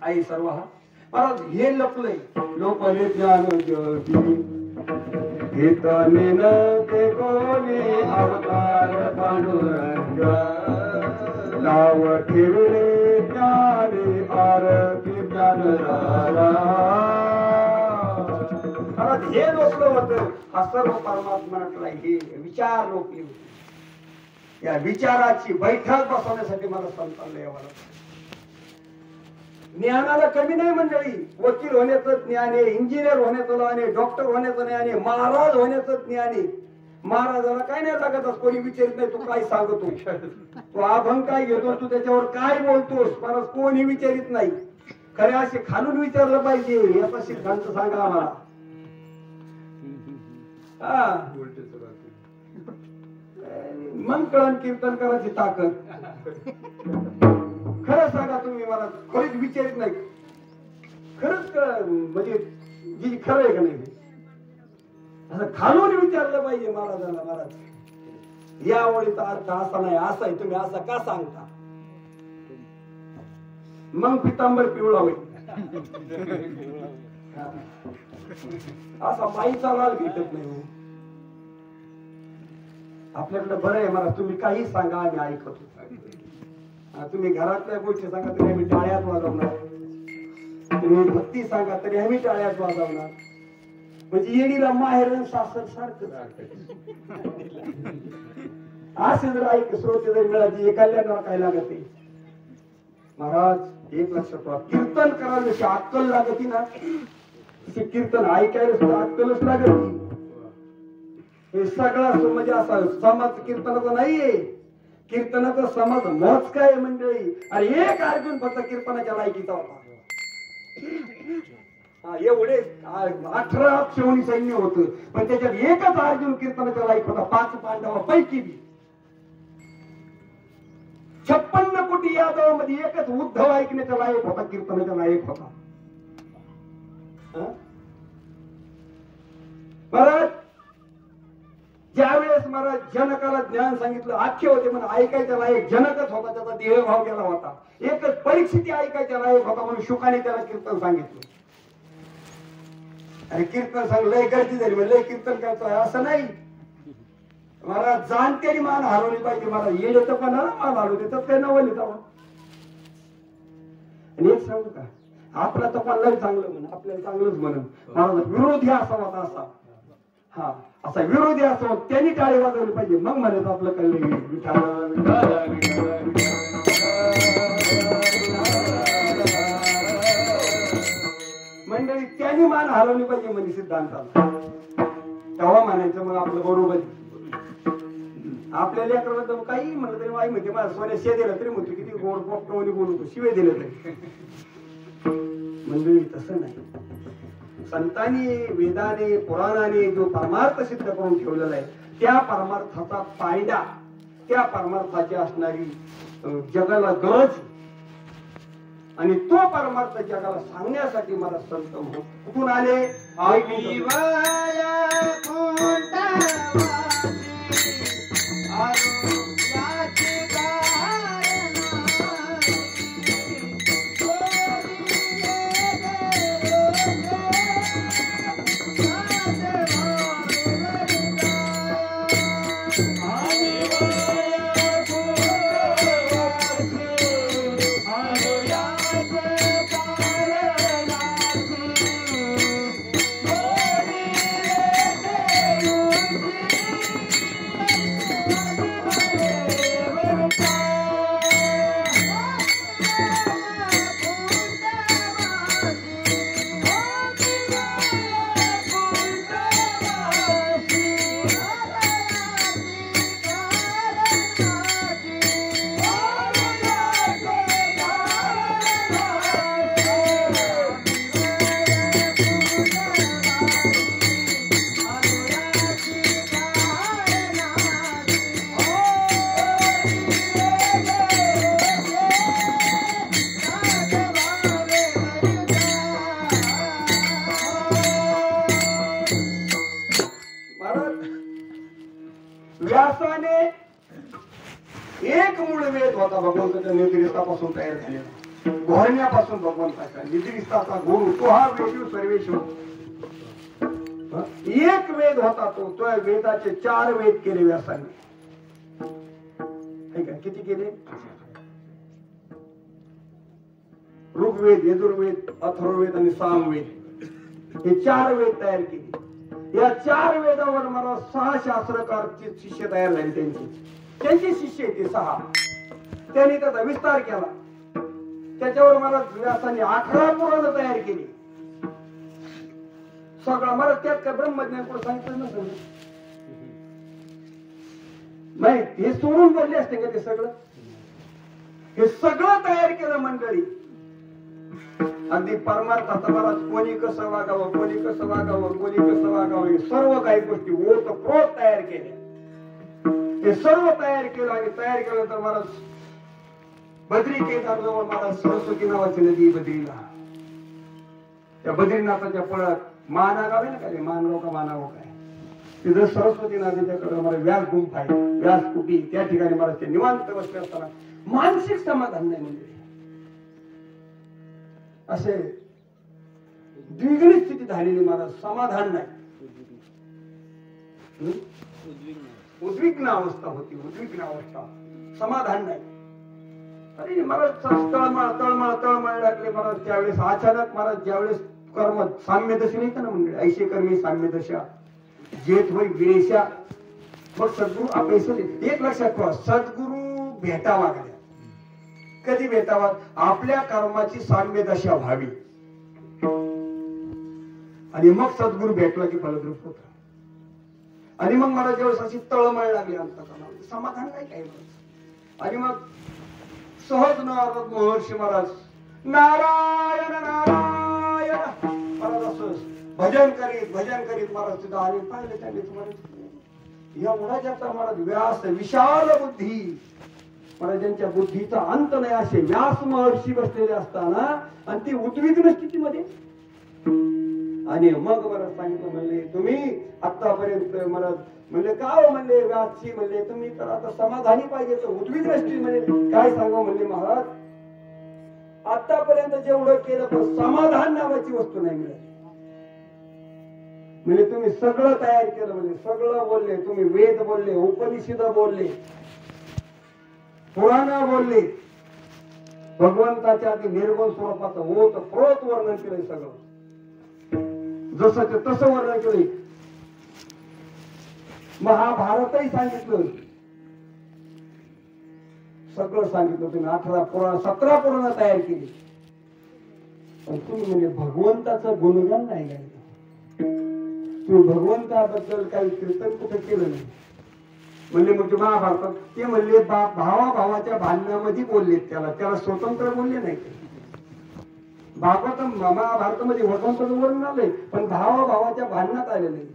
आहे सर्व. हा महाराज हे लपलंय. लोकले ज्ञान ज्योती घेतने न ते कोणी अवतार पांडुरंग. नाव ठेवले ज्ञाने आरती ज्ञान रारा. मनात हे लोकलं होतं, हा सर्व परमात्म्यातला हे विचार लोकले होते. या विचाराची बैठक बसवण्यासाठी मला संतांना यावं लागतं. ज्ञानाला कमी नाही मंडळी. वकील होण्याचं ज्ञान आहे, इंजिनियर होण्याचं ज्ञान आहे, डॉक्टर होण्याचं ज्ञान आहे, महाराज होण्याचं ज्ञान आहे. महाराजाला काय नाही लागत, कोणी विचारित नाही तू काय सांगतो, तू अभंग काय घेतो, तू त्याच्यावर काय बोलतोस, मला कोणी विचारित नाही. खरे असे खालून विचारलं पाहिजे, याचा सिद्धांत सांगा आम्हाला. मग कळण कीर्तन करायची ताकद. खरं सांगा तुम्ही मला, खरीच विचारित नाही, खरंच म्हणजे जी खरं आहे का नाही, असं खालून विचारलं पाहिजे महाराजांना. महाराज या ओळीचा अर्थ असा नाही, असा आहे, तुम्ही असा का सांगता? मग पितांबर पिवळा होईल. असा माईचा लाल भेटत नाही. आपल्याकडे बरं आहे मला, तुम्ही काही सांगा आम्ही ऐकतो. तुम्ही घरातल्या गोष्टी सांगा तरी आम्ही टाळ्यात वाजवणार, तुम्ही भक्ती सांगा तरी आम्ही टाळ्यात वाजवणार. म्हणजे येणीला माहेर सासर सारखं असे जर ऐक श्रोते जर मिळाली एखाद्याला काय लागते. महाराज एक लक्षात ठेवा, कीर्तन करायला जशी अक्कल लागती ना, तसे कीर्तन ऐकायला सुद्धा अक्कलच लागत. हे सगळं म्हणजे असा समाज कीर्तनाचा नाहीये. कीर्तनाचा समाज मोज काय मंडळी. अरे एक अर्जुन फक्त कीर्तनाच्या लायकीचा होता. एवढे 18 क्षोणी सैन्य होतं, पण त्याच्यात एकच अर्जुन कीर्तनाच्या लायक होता, 5 पांडवांपैकी बी. 56 कोटी यादव मध्ये एकच उद्धव ऐकण्याचा लायक होता, कीर्तनाचा लायक होता. परत ज्यावेळेस महाराज जनकाला ज्ञान सांगितलं, आख्य होते म्हणून ऐकायच्या लायक जनकच होता, त्याचा देहभाव गेला होता. एकच परिस्थिती ऐकायच्या लायक होता म्हणून शुकाने त्याला कीर्तन सांगितलं. अरे कीर्तन सांग, लय गर्दी झाली, लय कीर्तन करतोय असं नाही. महाराज जाणतेली मान हरवली पाहिजे. महाराज येले तर पण मान हरवते तर काही नवल येत. आणि एक सांगू का, आपला तर पण लय चांगलं म्हण, आपल्याला चांगलंच म्हणून. महाराज विरोधी असा होता, असा हा असा विरोधी असो, त्यांनी टाळी वाजवली पाहिजे, मग म्हणत आपलं कळलं. मंडळी त्यांनी मान हलवली पाहिजे म्हणजे सिद्धांताला, तेव्हा म्हणायचं मग आपलं बरोबर. आपल्या लेकराला काही म्हणलं तरी आई म्हणते मला सोन्या शे दिलं तरी म्हणतो, किती गोड पोपटवणी बोलतो, शिवे दिलं तरी. मंडळी तसं नाही. संतांनी वेदाने पुराणाने जो परमार्थ सिद्ध करून ठेवलेला आहे, त्या परमार्थाचा फायदा, त्या परमार्थाची असणारी जगाला गरज, आणि तो परमार्थ जगाला सांगण्यासाठी मला संत कुठून आले. व्यासाने एक मूळ वेद होता भगवंताच्या निद्रिस्तापासून तयार झालेला, घोरण्यापासून भगवंताच्या निद्रिस्ताचा गुरु तो हा वेद सर्वेश्वर. एक वेद होता तो वेदाचे 4 वेद केले व्यासाने. किती केले? ऋग्वेद, यजुर्वेद, अथर्ववेद आणि सामवेद, हे 4 वेद तयार केले. या 4 वेदावर मला 6 शास्त्रकारचे शिष्य तयार झाले. त्यांचे शिष्य ते 6. त्यांनी त्याचा विस्तार केला. त्याच्यावर मला व्यासाने 18 पुराणं तयार केली. सगळं मला त्यात काय ब्रह्मज्ञान कोण सांगितलं नसेल नाही. हे सोडून बोलले असते का ते सगळं? हे सगळं तयार केलं मंडळी. अगदी परमार्थाचा मला कोणी कसं वागावं, कोणी कसं वागावं, कोणी कसं वागावं, हे सर्व काही गोष्टी ओतप्रोत तयार केल्या. हे सर्व तयार केलं आणि तयार केल्यानंतर मला बद्री केदारजवळ मला सरस्वती नावाची नदी बद्रीला, त्या बद्रीनाथाच्या पळत मानागाव आहे ना काय, मानगाव का मानागाव काय, तिथं सरस्वती नदीच्याकडे मला व्यास गुंफा आहे, व्यास कुटी. त्या ठिकाणी मला ते निवांत बसले असताना मानसिक समाधान नाही. म्हणजे असे द्विगुणी स्थिती झालेली, मला समाधान नाही. उद्विग्न अवस्था होती, उद्विग्न अवस्था, समाधान नाही. अरे मला तळमळ लागले. मला त्यावेळेस अचानक मला ज्यावेळेस कर्म साम्यदशी नाही का ना म्हणजे ऐशे कर्मी साम्यदशा जेत होई विरेशा. मग सद्गुरू आपले एक लक्षात ठेवा, सद्गुरू भेटावा. कधी भेटावा? आपल्या कर्माची साम्यदशा व्हावी आणि मग सद्गुरू भेटला की फलद्रूप होत. आणि मग मला ज्यावेळेस अशी तळमळ लागली अंतःकरणामध्ये, समाधान नाही काही. आणि मग सहज नारद महर्षी महाराज नारायण नारायण महाराज असं भजन करीत महाराज तिथं आले. पाहिलं त्यांनी तुम्हाला एवढा जास्त महाराज व्यास विशाल बुद्धी, महाराजांच्या बुद्धीचा अंत नाही असे व्यास महर्षी बसलेले असताना आणि ती उद्विग्न स्थितीमध्ये. आणि मग मला सांगितलं, म्हणले तुम्ही आतापर्यंत मला म्हणले का हो, म्हणले व्यासजी म्हणले तुम्ही तर आता समाधानी पाहिजे, तर उद्विग्न स्थिती म्हणजे काय सांगू म्हणले महाराज, आतापर्यंत जेवढं केलं पण समाधान नावाची वस्तू नाही मिळाली. म्हणजे तुम्ही सगळं तयार केलं, म्हणजे सगळं बोलले तुम्ही, वेद बोलले, उपनिषद बोलले, पुराण बोलले, भगवंताच्या अगदी निर्गुण स्वरूपाचं ओतप्रोत वर्णन केलंय. सगळं जसं तसं वर्णन केलंय. महाभारतही सांगितलं, सगळं सांगितलं तुम्ही. 18 पुराण 17 पुराण तयार केली. पण तुम्ही म्हणजे भगवंताचं गुणगान नाही गायलं. तुम्ही भगवंताबद्दल काही कीर्तन कुठे केलं नाही. म्हणले मग महाभारतात ते म्हणले भावाच्या भांडणामध्ये बोलले, त्याला स्वतंत्र बोलले नाही. भागवत महाभारतामध्ये भगवंताचं वर्णन आलंय, पण भावाच्या भांडणात आले नाही.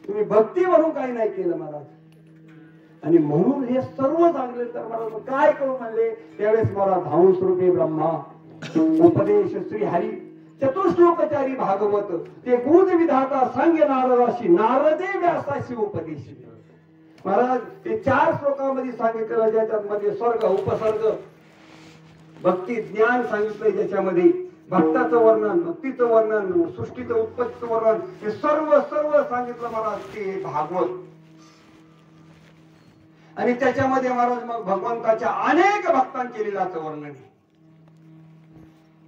तुम्ही भक्ती म्हणून काही नाही केलं महाराज. आणि म्हणून हे सर्व सांगले. तर मला काय करू म्हणले त्यावेळेस मला धावूस रूपे ब्रह्मा उपदेश श्री हरी चतुश्लोकचारी भागवत ते गुज विधाता सांगे नारदाशी नारदे व्यासाशी उपदेश. महाराज ते 4 श्लोकामध्ये सांगितलं, ज्याच्यामध्ये स्वर्ग उपसर्ग भक्ती ज्ञान सांगितलंय, ज्याच्यामध्ये भक्ताचं वर्णन, भक्तीचं वर्णन, सृष्टीचं उत्पत्तीचं वर्णन, हे सर्व सांगितलं महाराज ते भागवत. आणि त्याच्यामध्ये महाराज मग भगवंताच्या अनेक भक्तांचे लीलाचं वर्णन आहे,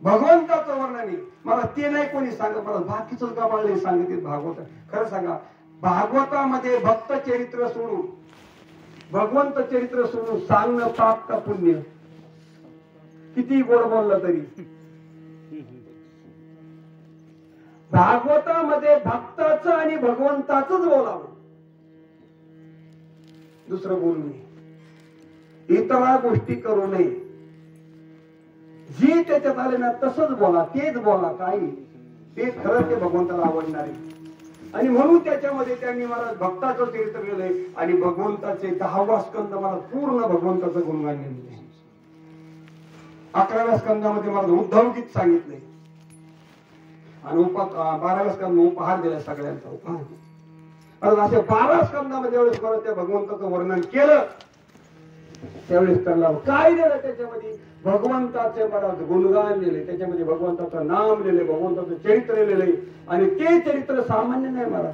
भगवंताचं वर्णन आहे. मला ते नाही कोणी सांगत, मला बाकीच गबाळले सांगितले भागवत. खरं सांगा, भागवतामध्ये भक्त चरित्र सोडून, भगवंत चरित्र सोडून सांगणं पाप का पुण्य? किती गोड बोललं तरी. भागवतामध्ये भक्ताचं आणि भगवंताचंच बोलावं, दुसरं बोलू नये, इतर गोष्टी करू नये. जे त्याच्यात आले ना तसंच बोला, तेच बोला. काही ते खरं ते भगवंताला आवडणार आहे. आणि म्हणून त्याच्यामध्ये त्यांनी मला भक्ताचं चरित्र लिहिलंय आणि भगवंताचे 10वा स्कंद मला पूर्ण भगवंताचं गुणगान लिहिलंय. 11व्या स्कंदामध्ये मला उद्धव गीत सांगितलंय आणि 12व्या स्कंद उपहार दिला, सगळ्यांचा उपहार. असे 12 स्कंदामध्ये ज्यावेळेस मला त्या भगवंताचं वर्णन केलं त्यावेळेस त्यांना काय दिलं, त्याच्यामध्ये भगवंताचे मला गुणगान लिहिले, त्याच्यामध्ये भगवंताचं नाम लिहिले, भगवंताचं चरित्र लिहिले. आणि ते चरित्र सामान्य नाही महाराज.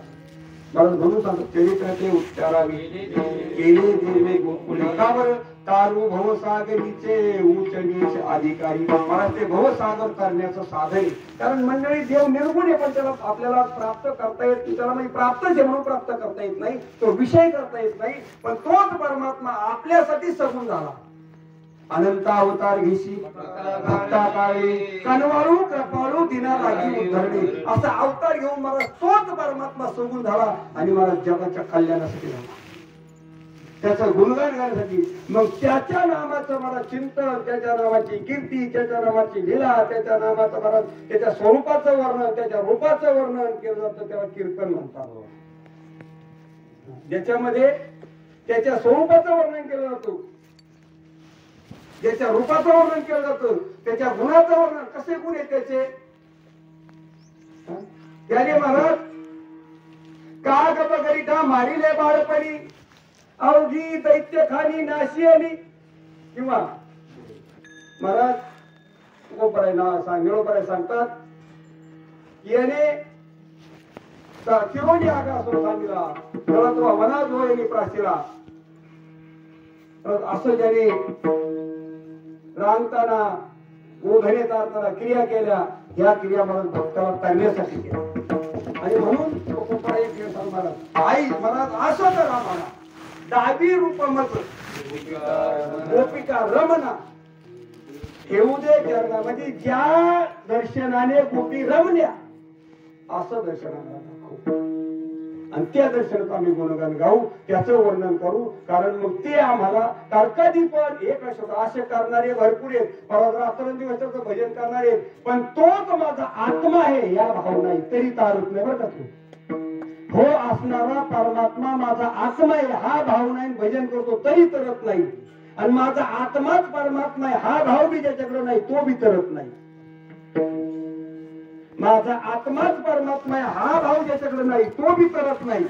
मला म्हणून सांगतो, चरित्राचे उच्चारावे केले देवे गोकुळी. का बरं? तारू भवसागरीचे उच्च नीच अधिकारी. मला ते भवसागर करण्याचं साधन आहे. कारण मंडळी देव निर्गुण आहे, पण त्याला आपल्याला प्राप्त करता येत नाही. त्याला म्हणजे प्राप्त जे म्हणून प्राप्त करता येत नाही, तो विषय करता येत नाही. पण तोच परमात्मा आपल्यासाठी सगुण झाला. अनंत अवतार घेशी भक्ता काळी कनवाळू कृपाळू दिना लागी उद्धरणे, असा अवतार घेऊन मला तोच परमात्मा सगुण झाला आणि मला जगाच्या कल्याणासाठी झाला, त्याचं गुणगान करण्यासाठी. मग त्याच्या नामाचं मला चिंतन, त्याच्या नामाची कीर्ती, त्याच्या नामाची लीला, त्याच्या नामाचं मला त्याच्या स्वरूपाचं वर्णन, त्याच्या रूपाचं वर्णन केलं जातं, त्याला कीर्तन म्हणतात. ज्याच्यामध्ये त्याच्या स्वरूपाचं वर्णन केलं जातं, ज्याच्या रूपाचं वर्णन केलं जातं, त्याच्या गुणाचं वर्णन. कसे गुण आहेत त्याचे? त्याने महाराज का गप करिता मारिले बाळपणी अवघी दैत्य खानी नाशी आली. किंवा महाराज निळोपराय सांगतात याने चिरोणी आगासून सांगितला तो वनात होय प्राचीला. असं ज्याने रांगताना ओघणे चालताना क्रिया केल्या, या क्रिया मला भक्ताला करण्यासाठी केल्या. आणि म्हणून आई मला असं तर आम्हाला डाबी रूप मत गोपिका रमना ठेवू दे चरणामध्ये, ज्या दर्शनाने गोपी रमल्या असं दर्शनाला दाखवू आणि त्या दर्शनात आम्ही गुणगान गाऊ, त्याचं वर्णन करू. कारण मग ते आम्हाला कधी पण एक असे करणारे भरपूर आहेत, रात्रंदिवस भजन करणारे, पण तोच माझा आत्मा आहे या भाव नाही तरी तारत नाही. बरं का तू हो असणारा परमात्मा माझा आत्मा आहे हा भाव नाही, भजन करतो तरी तरत नाही. आणि माझा आत्माच परमात्मा आहे हा भाव बी ज्याच्याकडे नाही तो बी तरत नाही. माझा आत्माच परमात्मा आहे हा भाव ज्याच्याकडे नाही तो बी तरत नाही.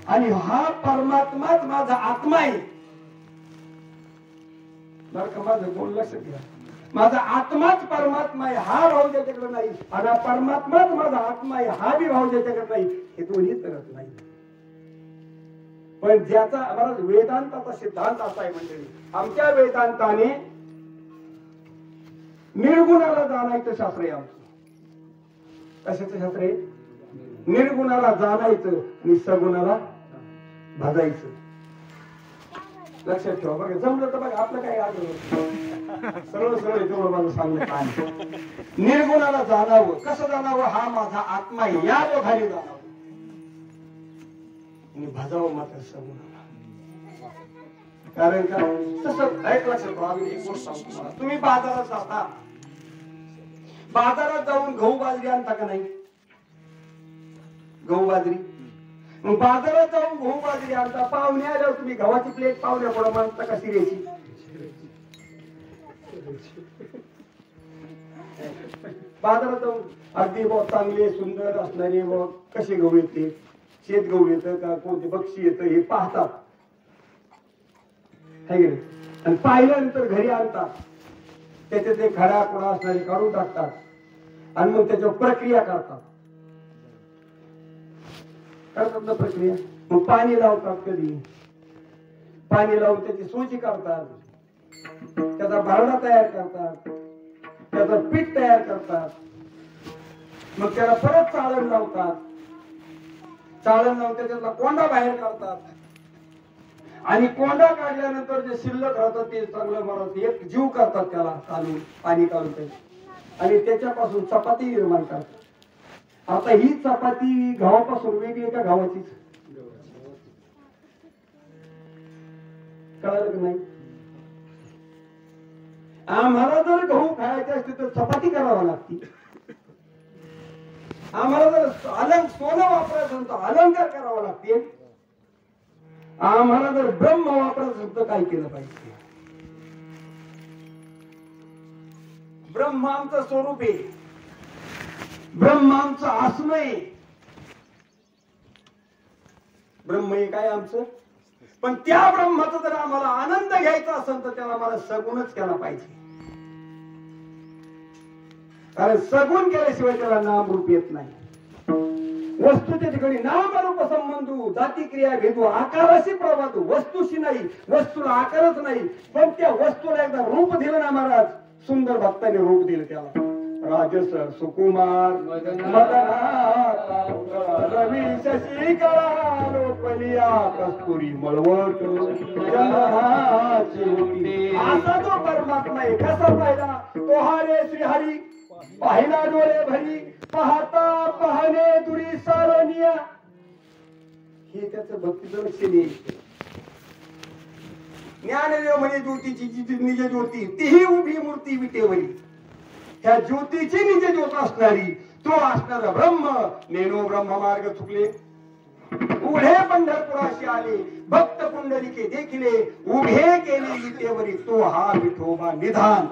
आणि हा परमात्माच माझा आत्मा आहे. बरं का, माझं बोल लक्षात घ्या. माझा आत्माच परमात्मा आहे हा भाव ज्याच्याकडे नाही, आणि परमात्माच माझा आत्मा आहे हा बी भाव ज्याच्याकडे नाही, हे दोन्ही तरत नाही. पण ज्याचा आम्हाला वेदांताचा सिद्धांत असा आहे मंडळी, आमच्या वेदांताने निर्गुणाला जाणायचं शास्त्र आहे आमचं. कशाचं शास्त्र आहे? निर्गुणाला जाणायचं आणि सगुणाला भाजायचं. लक्षात ठेवा. बघा जमलं तर बघा, आपलं काय सरळ सरळ तेवढं माझं सांगणं काय. निर्गुणाला जाणावं. कसं जाणावं? हा माझा आत्मा आहे या खाली जाणावं आणि भाजावं मात्र सगुणाला. कारण का तसं ऐक लक्षात ठेवा. एक गोष्ट सांगतो तुम्हाला. तुम्ही बाजारात जाता, बाजारात जाऊन गहू बाजरी आणता का नाही? गहू बाजरी मग बाजारात जाऊन गहू बाजरी आणता. पाहुणे आल्यावर तुम्ही गव्हाची प्लेट पाहुण्या पुढे मानता का शिरेची? बाजारात जाऊन अगदी चांगले सुंदर असणारे कसे गहू येते, शेत गहू येतं का कोणते बक्षी येतं हे पाहतात. आणि पाहिल्यानंतर घरी आणतात, त्याच्यात ते खडा खुडा असणारे काढून टाकतात आणि मग त्याच्यावर प्रक्रिया करतात ना प्रक्रिया. मग पाणी लावतात, कधी पाणी लावून त्याची सोजी करतात, त्याचा भरडा तयार करतात, त्याचं पीठ तयार करतात. मग त्याला परत चाळण लावतात, चाळण लावून त्याच्यातला कोंडा बाहेर काढतात आणि कोंडा काढल्यानंतर जे शिल्लक राहतात ते चांगलं मरत एक जीव करतात त्याला काढून पाणी काढून ते आणि त्याच्यापासून चपाती निर्माण करतात. आता ही चपाती गव्हापासून वेगळी का गव्हाचीच? कळलं की नाही? आम्हाला जर गहू खायचे असते तर चपाती करावी लागती. आम्हाला जर सोनं वापरायचं तर अलंकार करावा लागते. आम्हाला जर ब्रह्म वापरायचं तर काय केलं पाहिजे? ब्रह्म आमचं स्वरूप आहे, ब्रह्म आमचं आत्मा आहे. ब्रह्म हे काय आमचं? पण त्या ब्रह्माचा जर आम्हाला आनंद घ्यायचा असेल तर त्याला आम्हाला सगुणच केला पाहिजे. कारण सगुण केल्याशिवाय त्याला नाम रूप येत नाही. वस्तूच्या ठिकाणी नामरूप संबंधू जाती क्रिया भेदू आकाराशी प्रभातू वस्तूशी नाही वस्तूला आकारच नाही पण त्या वस्तूला एकदा रूप दिलं ना महाराज सुंदर भक्ताने रूप दिलं त्याला राजस सुकुमार मदना रवी शशी लोपलिया कस्तुरी मळवट असा जो परमात्मा आहे कसा पाहिला तो हरे श्रीहरी पाहिला डोळे भरी पाहता पाहणे दुरी सारनिया हे त्याचं भक्तीचं लक्षण आहे ज्ञानदेव म्हणजे ज्योतीची जी निज ज्योती तीही उभी मूर्ती विटेवरी ह्या ज्योतीची निज ज्योत असणारी तो असणारा ब्रह्म नेनो ब्रह्म मार्ग चुकले उघडे पंढरपुराशी आले भक्त पुंडलिके देखिले उभे केले विटेवरी तो हा विठोबा निधान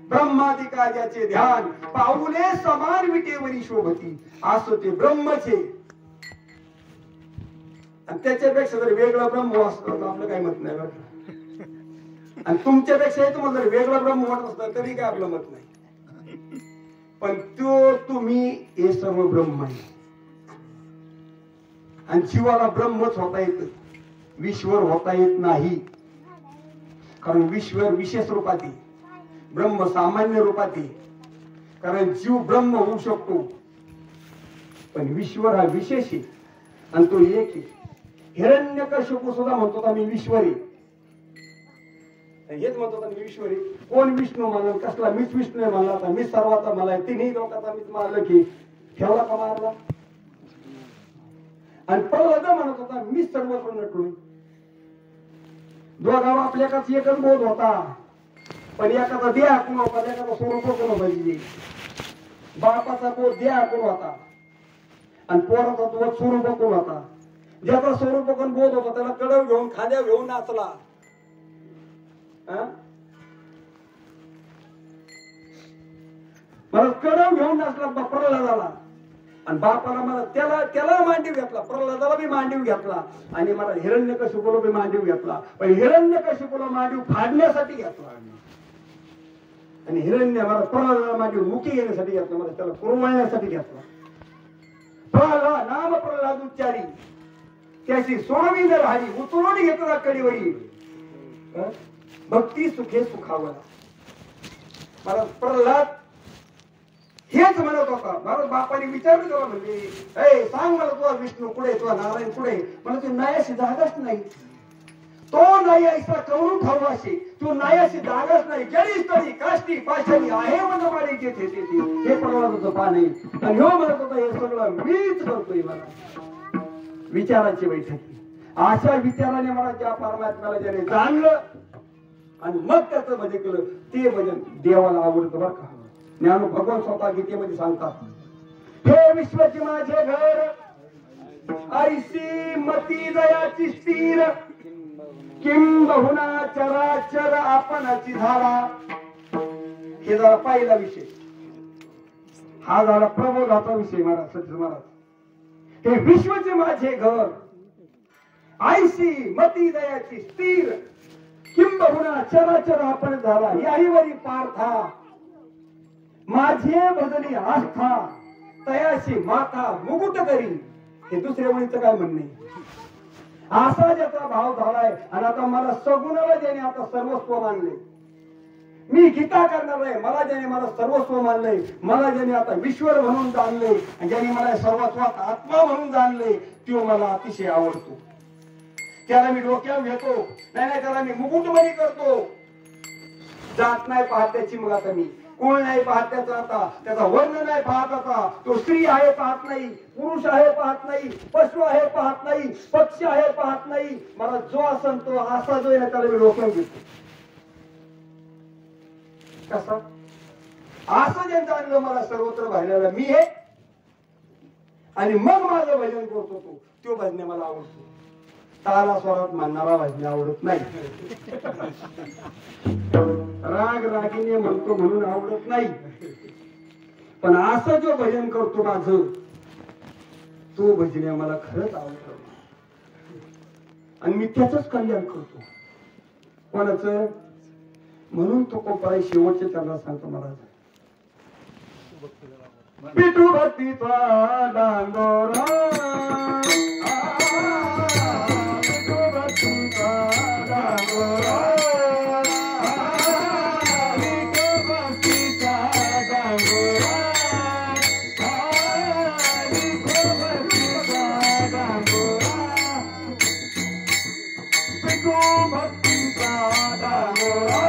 ब्रह्मादिका ज्याचे ध्यान पाऊले समान विटेवरी शोभती असं ते ब्रह्मचे आणि त्याच्यापेक्षा जर वेगळं ब्रह्म असतं तर आपलं काही मत नाही बरं आणि तुमच्यापेक्षा तुम्हाला जर वेगळं ब्रह्म वाटत असतं तरी काय आपलं मत नाही पण तो तुम्ही हे सर्व ब्रह्म आहे आणि जीवाला ब्रह्मच होता येत विश्वर होता येत नाही कारण विश्वर विशेष रूपात आहे ब्रह्म सामान्य रूपात आहे कारण जीव ब्रह्म होऊ शकतो पण विश्वर हा विशेष आहे आणि तो एक आहे हिरण्यकश्यप सुद्धा म्हणतो आम्ही विश्वर आहे हेच म्हणतो मी विश्वर आहे कोण विष्णू मानल कसला मीच विष्णू आहे म्हणला आता मीच सर्वाचा मला आहे तिन्ही लोकांचा मीच मारलं की ठेवला का मारला आणि प्रल्हाद म्हणत होता मीच सर्वत्र नटलोय दोघा आपल्याकाच एकच बोध होता पण एखादा देह कोण होता एखादा स्वरूप कोण होता बापाचा बोध देह कोण होता आणि पोराचा तो स्वरूप कोण होता ज्याचा स्वरूप कोण बोध होता त्याला कडव घेऊन खांद्या घेऊन नाचला मला कडव घेऊन नाचला प्रल्हादाला आणि बापाला मला त्याला मांडीव घेतला प्रल्हादाला बी मांडीव घेतला आणि मला हिरण्यकशिपूला बी मांडीव घेतला पण हिरण्यकशिपूला मांडीव फाडण्यासाठी घेतला आणि हिरण्य मला प्रल्हादाला मांडीव मुकी घेण्यासाठी घेतला मला त्याला कुरवण्यासाठी घेतला प्रल्हाद नाम प्रल्हाद उच्चारी त्याची सोडवी न राहिली उचलून घेतला कडीवरी भक्ती सुखे सुखावला मला प्रल्हाद हेच म्हणत होता मला बापाने विचारलं त्याला म्हणजे सांग मला तुझा विष्णू कुठे तुझा नारायण कुठे मला तू नायाशी जागाच नाही तो नाही ऐसा करून ठरवाशी तू नायाशी जागाच नाही जरी तरी काष्टी पाशानी आहे मनमाडी जेथे तेथे हे प्रल्हादाचं पान आहे आणि ह्यो म्हणत होता हे सगळं मीच करतोय मला विचाराची बैठक अशा विचाराने मला ज्या परमात्म्याला ज्याने जाणलं आणि मग त्याचं भजन केलं ते भजन देवाला आवडतं बरं का ज्ञान भगवान स्वतः गीतेमध्ये सांगतात हे विश्वचे माझे घर ऐसी मती दयाची स्थिर किंबहुना चराचर आपणाची धारा हे जरा पहिला विषय हा झाला प्रबोधाचा विषय महाराज सज्जन महाराज हे विश्वचे माझे घर ऐसी मती दयाची स्थिर किंबहुना चराचर आपण झाला याहीवरी पार्था माझे बदली आस्था तयाशी माथा मुकुट करी हे दुसऱ्या मुलीचं काय म्हणणे असा ज्याचा भाव झालाय आणि आता मला सगुणाला ज्याने आता सर्वस्व मानले मी गीता करणार आहे मला ज्याने मला सर्वस्व मानलंय मला ज्याने आता विश्वर म्हणून जाणले आणि ज्याने मला सर्वस्वात आत्मा म्हणून जाणले तो मला अतिशय आवडतो त्याला मी डोक्यावर घेतो नाही त्याला मी मुकुटमणी करतो जात नाही पाहत त्याची मग आता मी कोण नाही पाहत त्याचा आता त्याचा वर्ण नाही पाहत आता तो स्त्री आहे पाहत नाही पुरुष आहे पाहत नाही पशु आहे पाहत नाही पक्षी आहे पाहत नाही मला जो असन तो असा जो आहे त्याला मी डोक्यावर घेतो कसा असं जे जाणलं मला सर्वत्र भाईला मी हे आणि मग माझं भजन करतो तो भजने मला आवडतो ताला स्वरात म्हणणारा भजने आवडत नाही राग रागीने म्हणतो म्हणून आवडत नाही पण असं जो भजन करतो माझं तो भजने मला खरंच आवडत आणि मी त्याच कल्याण करतो कोणाचं म्हणून तो कोपाई शेवटच्या चरणात सांगतो महाराज विठू भक्तीचा डांगोरा विठू भक्तीचा डांगोरा विठू भक्तीचा डांगोरा विठू भक्तीचा डांगोरा विठू भक्तीचा डांगोरा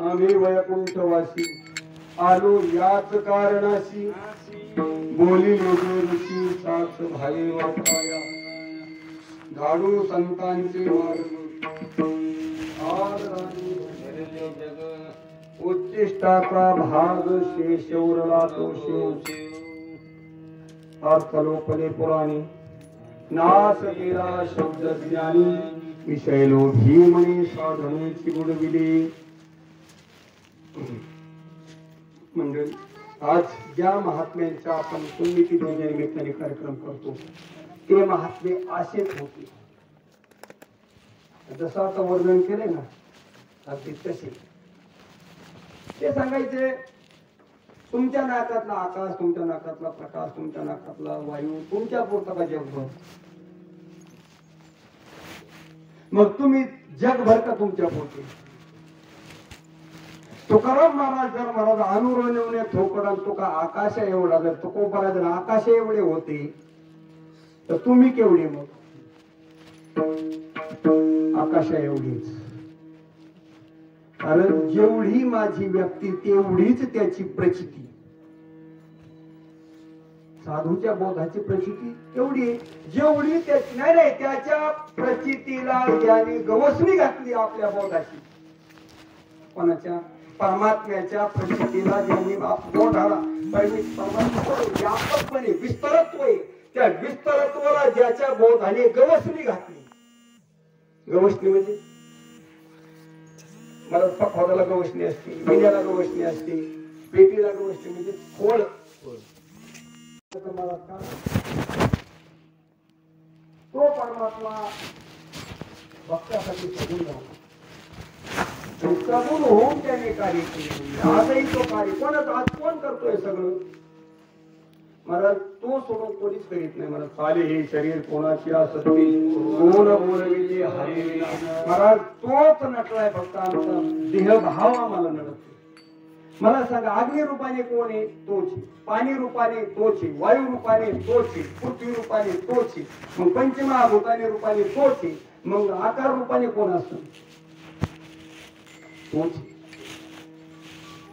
आम्ही वैकुंठवासी आलो याच कारणाशी बोली लोके ऋषी साक्ष भाई वाटाया झाडू संतांचे मार्ग उच्चिष्टाचा भाग शेषवरला तो शेव अर्थलोकले पुराणी नाश केला शब्द ज्ञानी विषयलो भीमणी साधनेची बुडविली मंडळी आज ज्या महात्म्यांचा आपण पुण्यतिथी निमित्ताने कार्यक्रम करतो ते महात्मे असेच होते जसं आता वर्णन केले ना अगदी तसे ते सांगायचे तुमच्या नाकातला आकाश तुमच्या नाकातला प्रकाश तुमच्या नाकातला वायू तुमच्या पुरता का जगभर मग तुम्ही जगभर का तुमच्या पुरते तुकाराम महाराज जर महाराज अनुरणवणे ठोकरा तुका आकाश एवढा जर तुकोबरा जर आकाश एवढे होते तर तुम्ही केवढे मग आकाश एवढीच कारण जेवढी माझी व्यक्ती तेवढीच त्याची प्रचिती. साधूच्या बोधाची प्रचिती एवढी आहे जेवढी नाही त्याच्या प्रचितीला ज्याने गवसणी घातली आपल्या बोधाची. कोणाच्या? परमात्म्याच्या प्रचितीला ज्यांनी बोधाला परमात्मा व्यापकपणे विस्तारत्व आहे, त्या विस्तारत्वाला ज्याच्या बोधाने गवसणी घातली. गवसणी म्हणजे मला खोदाला गवसणी असते, विण्याला गवसणी असते, पेटीला गवसणी म्हणजे खोळ. तो परमात्मा भक्तासाठी सगून झाला, सगून होऊन त्याने कार्य केले. आजही तो कार्य कोणाच आज कोण करतोय सगळं? मला तो सोडून कोणीच करीत नाही. मला चाले हे शरीर कोणाची असते कोण बोलविले हरे. मला तोच नटलाय फक्त आमचा देहभाव आम्हाला नडत. मला सांगा अग्नी रूपाने कोण आहे? तोच. पाणी रूपाने तोच, वायू रूपाने तोच, पृथ्वी रूपाने तोच, मग पंचमहाभूताने रूपाने तोच, मग आकार रूपाने कोण असत? तोच.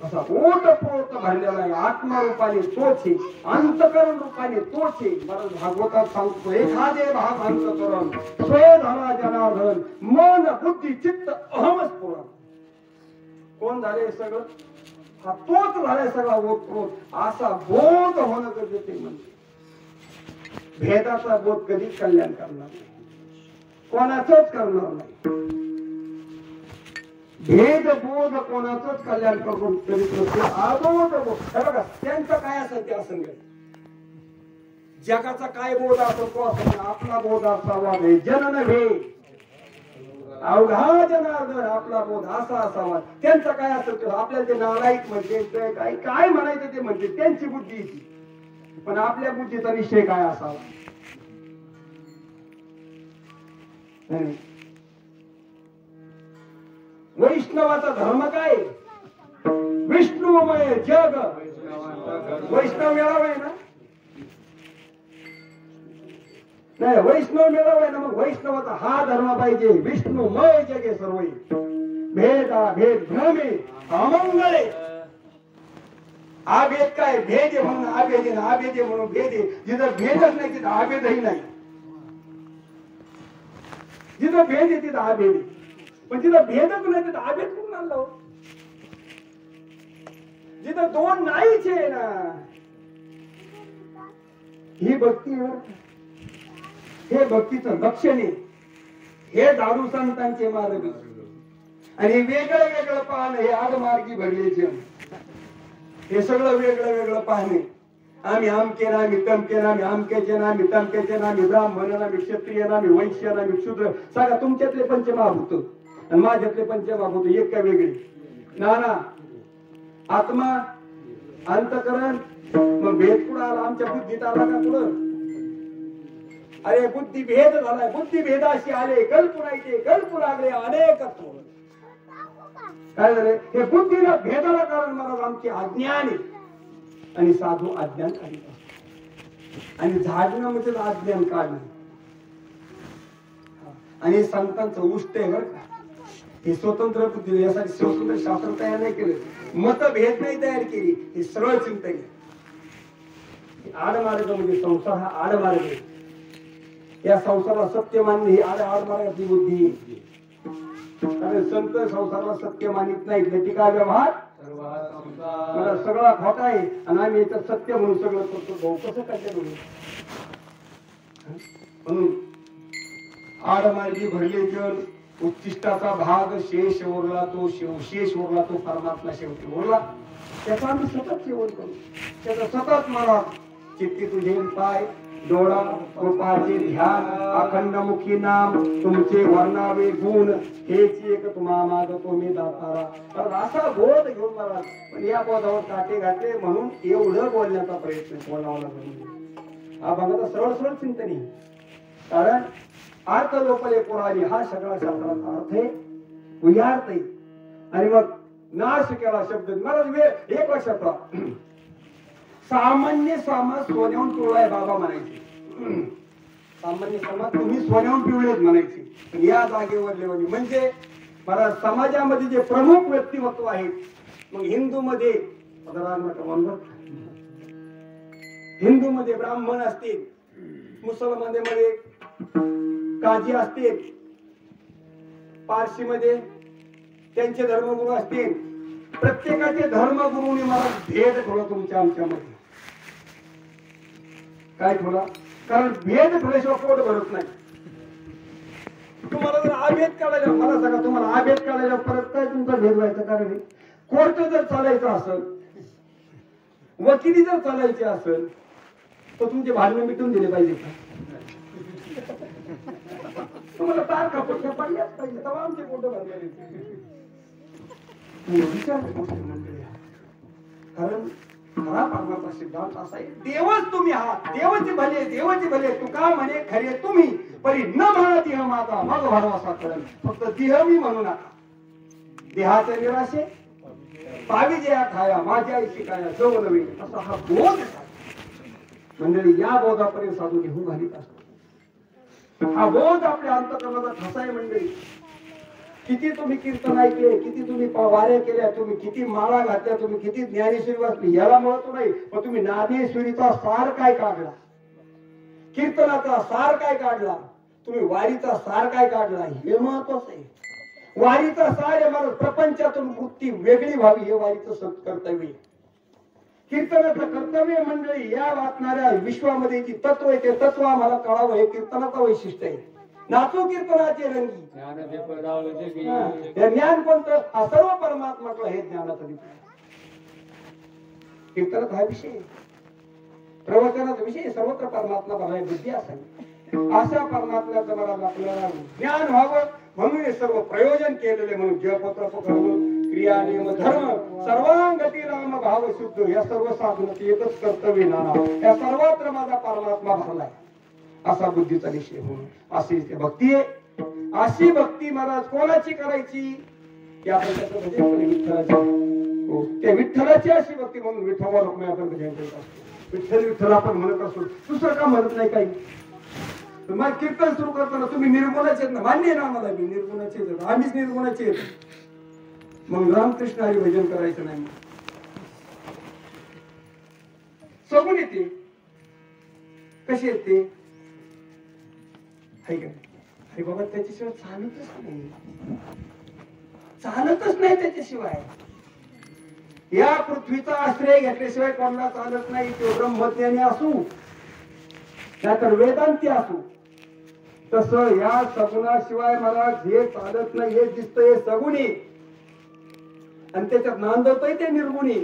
असा ओतप्रोत भरलेला आहे. आत्मा रूपाने तोच, अंतकरण रूपाने तोच. मला भागवतात सांगतो एखादे भाग अंतकरण स्वय झाला जनार्दन मन बुद्धी चित्त अहमच पुराण. कोण झाले सगळं? हा तोच झालाय सगळा ओतप्रोत. असा बोध होणं गरजेचे. म्हणजे भेदाचा बोध कधीच कल्याण करणार नाही, कोणाचंच करणार नाही. भेद बोध कोणाचंच कल्याण करून करीत नसते. आबोध बोध बघा त्यांचं काय असेल ते असं. जगाचा काय बोध असो तो असं आपला बोध असावा. जनन भेद अवघा जनार्दन आपला बोध असा असावा. त्यांचं काय असेल आपल्याला ते नालायक म्हणते काय काय म्हणायचं ते म्हणते, त्यांची बुद्धी ती. पण आपल्या बुद्धीचा निश्चय काय असावा? वैष्णवाचा धर्म काय? विष्णुमय जग. वैष्णव मिळावंय ना? नाही वैष्णव मिळावंय ना. मग वैष्णवाचा हा धर्म पाहिजे. विष्णुमय जगे सर्व भेदा भेद भ्रमे अमंगळे. आभेद काय? भेद म्हणून आभेद, आभेद म्हणून भेद. जिथं भेदच नाही तिथं आभेदही नाही. जिथं भेद आहे तिथं आभेद, पण जिथं भेदच नाही तिथं आभेद कुठून आणलं? जिथं दोन नाहीच आहे ना. ही भक्ती, हे भक्तीचं लक्षण आहे. हे दारू संतांचे मार्ग आणि वेगळं वेगळं पाहणं, हे आडमार्गी भरले जन. हे सगळं वेगळं वेगळं पाहणे. आम्ही आमके ना, आम्ही तमके ना, आम्ही आमकेचे ना, आम्ही तमकेचे ना, आम्ही ब्राह्मण ना, आम्ही क्षत्रिय ना, आम्ही वैश्य ना, आम्ही शूद्र. सांगा तुमच्यातले पंचमहाभूत आणि माझ्यातले पंचमहाभूत एक का वेगळी? ना. आत्मा अंतकरण. मग भेद कुठं आला? आमच्या बुद्धीत आला का कुठं? अरे बुद्धी भेद झालाय. बुद्धी भेदाशी आले कल्पना येते, कल्पू लागले अनेकत्व. काय झाले? हे बुद्धीला भेदाला कारण मला आमचे अज्ञान आहे. आणि साधू अज्ञान काढत असतो. आणि झाडणं म्हणजे अज्ञान काढणं. आणि संतांचं उष्ट आहे बरं का. हे स्वतंत्र बुद्धी, यासाठी स्वतंत्र शास्त्र तयार नाही केलं, मतभेद नाही तयार केली. हे सरळ चिंतन आहे. आडमार्ग म्हणजे संसार हा आडमार्ग आहे. या संसाराला सत्य मानणे ही आडमार्गाची बुद्धी. कारण संत संसाराला सत्य मानित नाहीत. टीका व्यवहार मला सगळा खोटा आहे आणि आम्ही याच्यात सत्य म्हणून सगळं करतो. भाऊ कसं काय म्हणून? म्हणून आडमार्गी भरले जल. उच्चिष्टाचा भाग शेष उरला तो शिव. शेष उरला तो परमात्मा शेवटी उरला. त्याचा आम्ही सतत सेवन करू. त्याचं सतत मला चित्ती तुझे पाय डोळा कृपाचे ध्यान अखंड मुखी नाम तुमचे वर्णावे गुण हेच एक तुम्हा मागतो मी दातारा. तर असा बोध घेऊन मला, पण या बोधावर काटे घातले म्हणून एवढं बोलण्याचा प्रयत्न बोलावा लागला. हा बघा सरळ सरळ चिंतनी. कारण अर्थ लोपले पुराणी हा सगळा शब्दाचा अर्थ आहे, उयार्थ आहे. आणि मग नाश केला शब्द. मला एक लक्षात सामान्य समाज सोन्याहून पिवळा बाबा म्हणायचे. सामान्य समाज तुम्ही सोन्याहून पिवळेच म्हणायचे. या जागेवर लेवली म्हणजे महाराज समाजामध्ये जे प्रमुख व्यक्तिमत्व आहेत, मग हिंदूमध्ये हिंदूमध्ये ब्राह्मण असतील, मुसलमानमध्ये काजी असतील, पारशीमध्ये त्यांचे धर्मगुरू असतील. प्रत्येकाचे धर्मगुरूंनी मला भेद ठेवला तुमच्या आमच्यामध्ये. काय ठेवला? कारण भेद ठेवल्याशिवाय पोट भरत नाही. तुम्हाला जर आभेद काढायला, मला सांगा, तुम्हाला आभेद काढायला परत काय तुमचा भेद व्हायचं कारण आहे? कोर्ट जर चालायचं असेल, वकिली जर चालायची असेल, तर तुमचे भांडण मिटून दिले पाहिजे का? तुम्हाला तारखा पडल्या पडल्याच पाहिजे, तेव्हा आमचे पोट भरले. कारण खरा परमात्मा सिद्धांत असा आहे, देवच तुम्ही आहात, देवचे भले, देवचे भले. तुका म्हणे खरे तुम्ही, परी न म्हणा देह माझा, मग भरवसा करेल. फक्त देह मी म्हणू नका. देहाचे निराशे पावी जया खाया, माझ्या आई शिकाया जव नवे, असा हा बोध मंडळी. या बोधापर्यंत साधू घेऊन घालीत असतो. हा बोध आपल्या अंतकरणाचा ठसा आहे मंडळी. किती तुम्ही कीर्तन ऐकले, किती तुम्ही वाऱ्या केल्या, तुम्ही किती माळा घातल्या, तुम्ही किती ज्ञानेश्वरी वाचली, याला महत्व नाही. पण तुम्ही ज्ञानेश्वरीचा सार काय काढला, कीर्तनाचा सार काय काढला, तुम्ही वारीचा सार काय काढला, हे महत्वाचं आहे. वारीचा सार आहे मला प्रपंचातून वृत्ती वेगळी व्हावी, हे वारीचं कर्तव्य. कीर्तनाचं कर्तव्य मंडळी, या वाचणाऱ्या विश्वामध्ये जी तत्व आहे ते तत्व आम्हाला कळावं, हे कीर्तनाचं वैशिष्ट्य आहे. नाचो कीर्तनाचे रंगी, ज्ञान कोणतं? हा सर्व परमात्माचं हे ज्ञानाचा विषय. कीर्तनात हा विषय, प्रवचनाचा विषय, सर्वत्र परमात्मा भराय बुद्धी असावी. अशा परमात्म्याचं मला आपल्याला ज्ञान व्हावं म्हणून हे सर्व प्रयोजन केलेले. म्हणून जप तप कर्म क्रिया नियम धर्म सर्वांगती राम भाव शुद्ध, या सर्व साधनाचे एकच कर्तव्य नाना, या सर्वत्र माझा परमात्मा भरलाय असा बुद्धीचा विषय होऊन अशी भक्ती आहे. अशी भक्ती महाराज कोणाची करायची? या विठ्ठलाची. त्या विठ्ठलाची अशी भक्ती म्हणून विठ्ठल आपण भजन करत असतो. विठ्ठल विठ्ठल आपण म्हणत असतो, दुसरं का म्हणत नाही काही. मग कीर्तन सुरू करताना तुम्ही निर्गुणाचे ना, मान्य ना आम्हाला, मी निर्गुणाचे, आम्हीच निर्गुणाचे येतो. मग रामकृष्ण हरी भजन करायचं नाही. सगून येते, कशी येते? अरे बाबा, त्याच्याशिवाय चालतच नाही, चालतच नाही त्याच्याशिवाय. या पृथ्वीचा आश्रय घेतल्याशिवाय कोणाला चालत नाही. तो ब्रह्मज्ञानी असू नाहीतर वेदांती असू, तसं या सगुणाशिवाय मला जे चालत नाही. हे दिसतंय सगुणी आणि त्याच्यात नांदवतय ते निर्गुणी.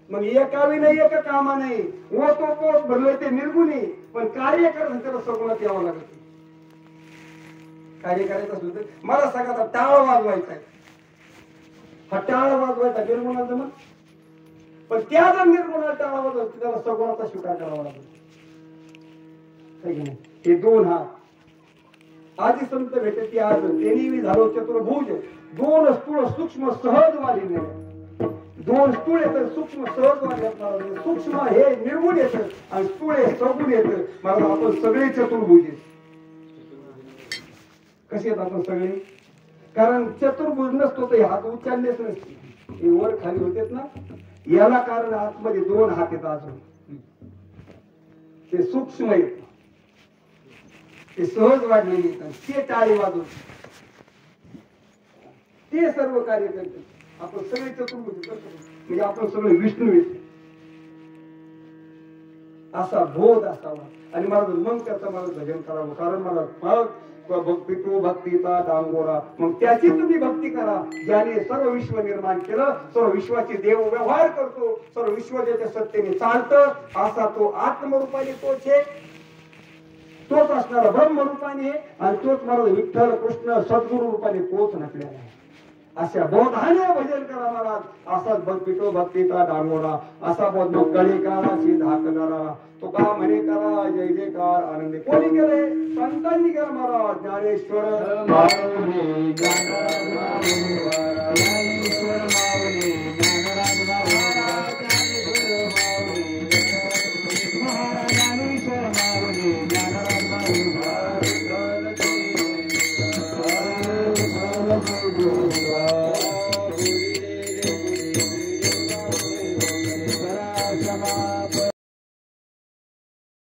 मग एकावी नाही, एका कामा नाही, ओ तो पोट भरलोय ते निर्गुणी. पण कार्य करत त्याला सगुणात यावं लागत. कार्य करायचं असलं तर मला सगळ्याचा टाळ वाजवायचा आहे. हा टाळ वाजवायचा निर्गुणाचा मग, पण त्या जर निर्गुणाला टाळ वाजवायचा त्याला सगुणाचा स्वीकार करावा लागतो. हे दोन हात आधी संत भेटत आज त्यांनी झालो चतुर्भुज. दोन स्थूळ सूक्ष्म सहज वाढीने, दोन स्थूळ येत सूक्ष्म सहज वाढ. सूक्ष्म हे निर्गुण येत आणि स्थूळ हे सगुण येत. मला आपण सगळे चतुर्भुज आहेत. कसे आहेत आपण सगळे? कारण चतुर्भुज नसतो तर हात उच्चारलेच नसते, हे वर खाली होतेत ना. याला कारण आतमध्ये दोन हात आहेत अजून, ते सूक्ष्म येत, ते सहज वाढलेले येतात, ते टाळी वाजवत, ते सर्व कार्य करतात. आपण सगळे चतुर्भुज करतो म्हणजे आपण सगळे विष्णू येत असा बोध असावा. आणि मला मग त्याचं मला भजन करावं. कारण मला भक्ती भक्तीचा डांगोरा, मग त्याची तुम्ही भक्ती करा. ज्याने सर्व विश्व निर्माण केलं, सर्व विश्वाचे देव व्यवहार करतो, सर्व विश्व ज्याच्या सत्तेने चालतं, असा तो आत्मरूपाने तोच आहे, तोच असणारा ब्रह्मरूपाने आहे. आणि तोच मला विठ्ठल कृष्ण सद्गुरु रूपाने तोच नटलेला आहे. अशा बोधाने भजन करा महाराज. असाच भक्तितो भक्तीचा डांगोरा, असा बोध मग गळेकाराची धाकदारा. तो का म्हणे करा जय जयकार आनंदी. कोणी केले? संतांनी केलं महाराज. ज्ञानेश्वर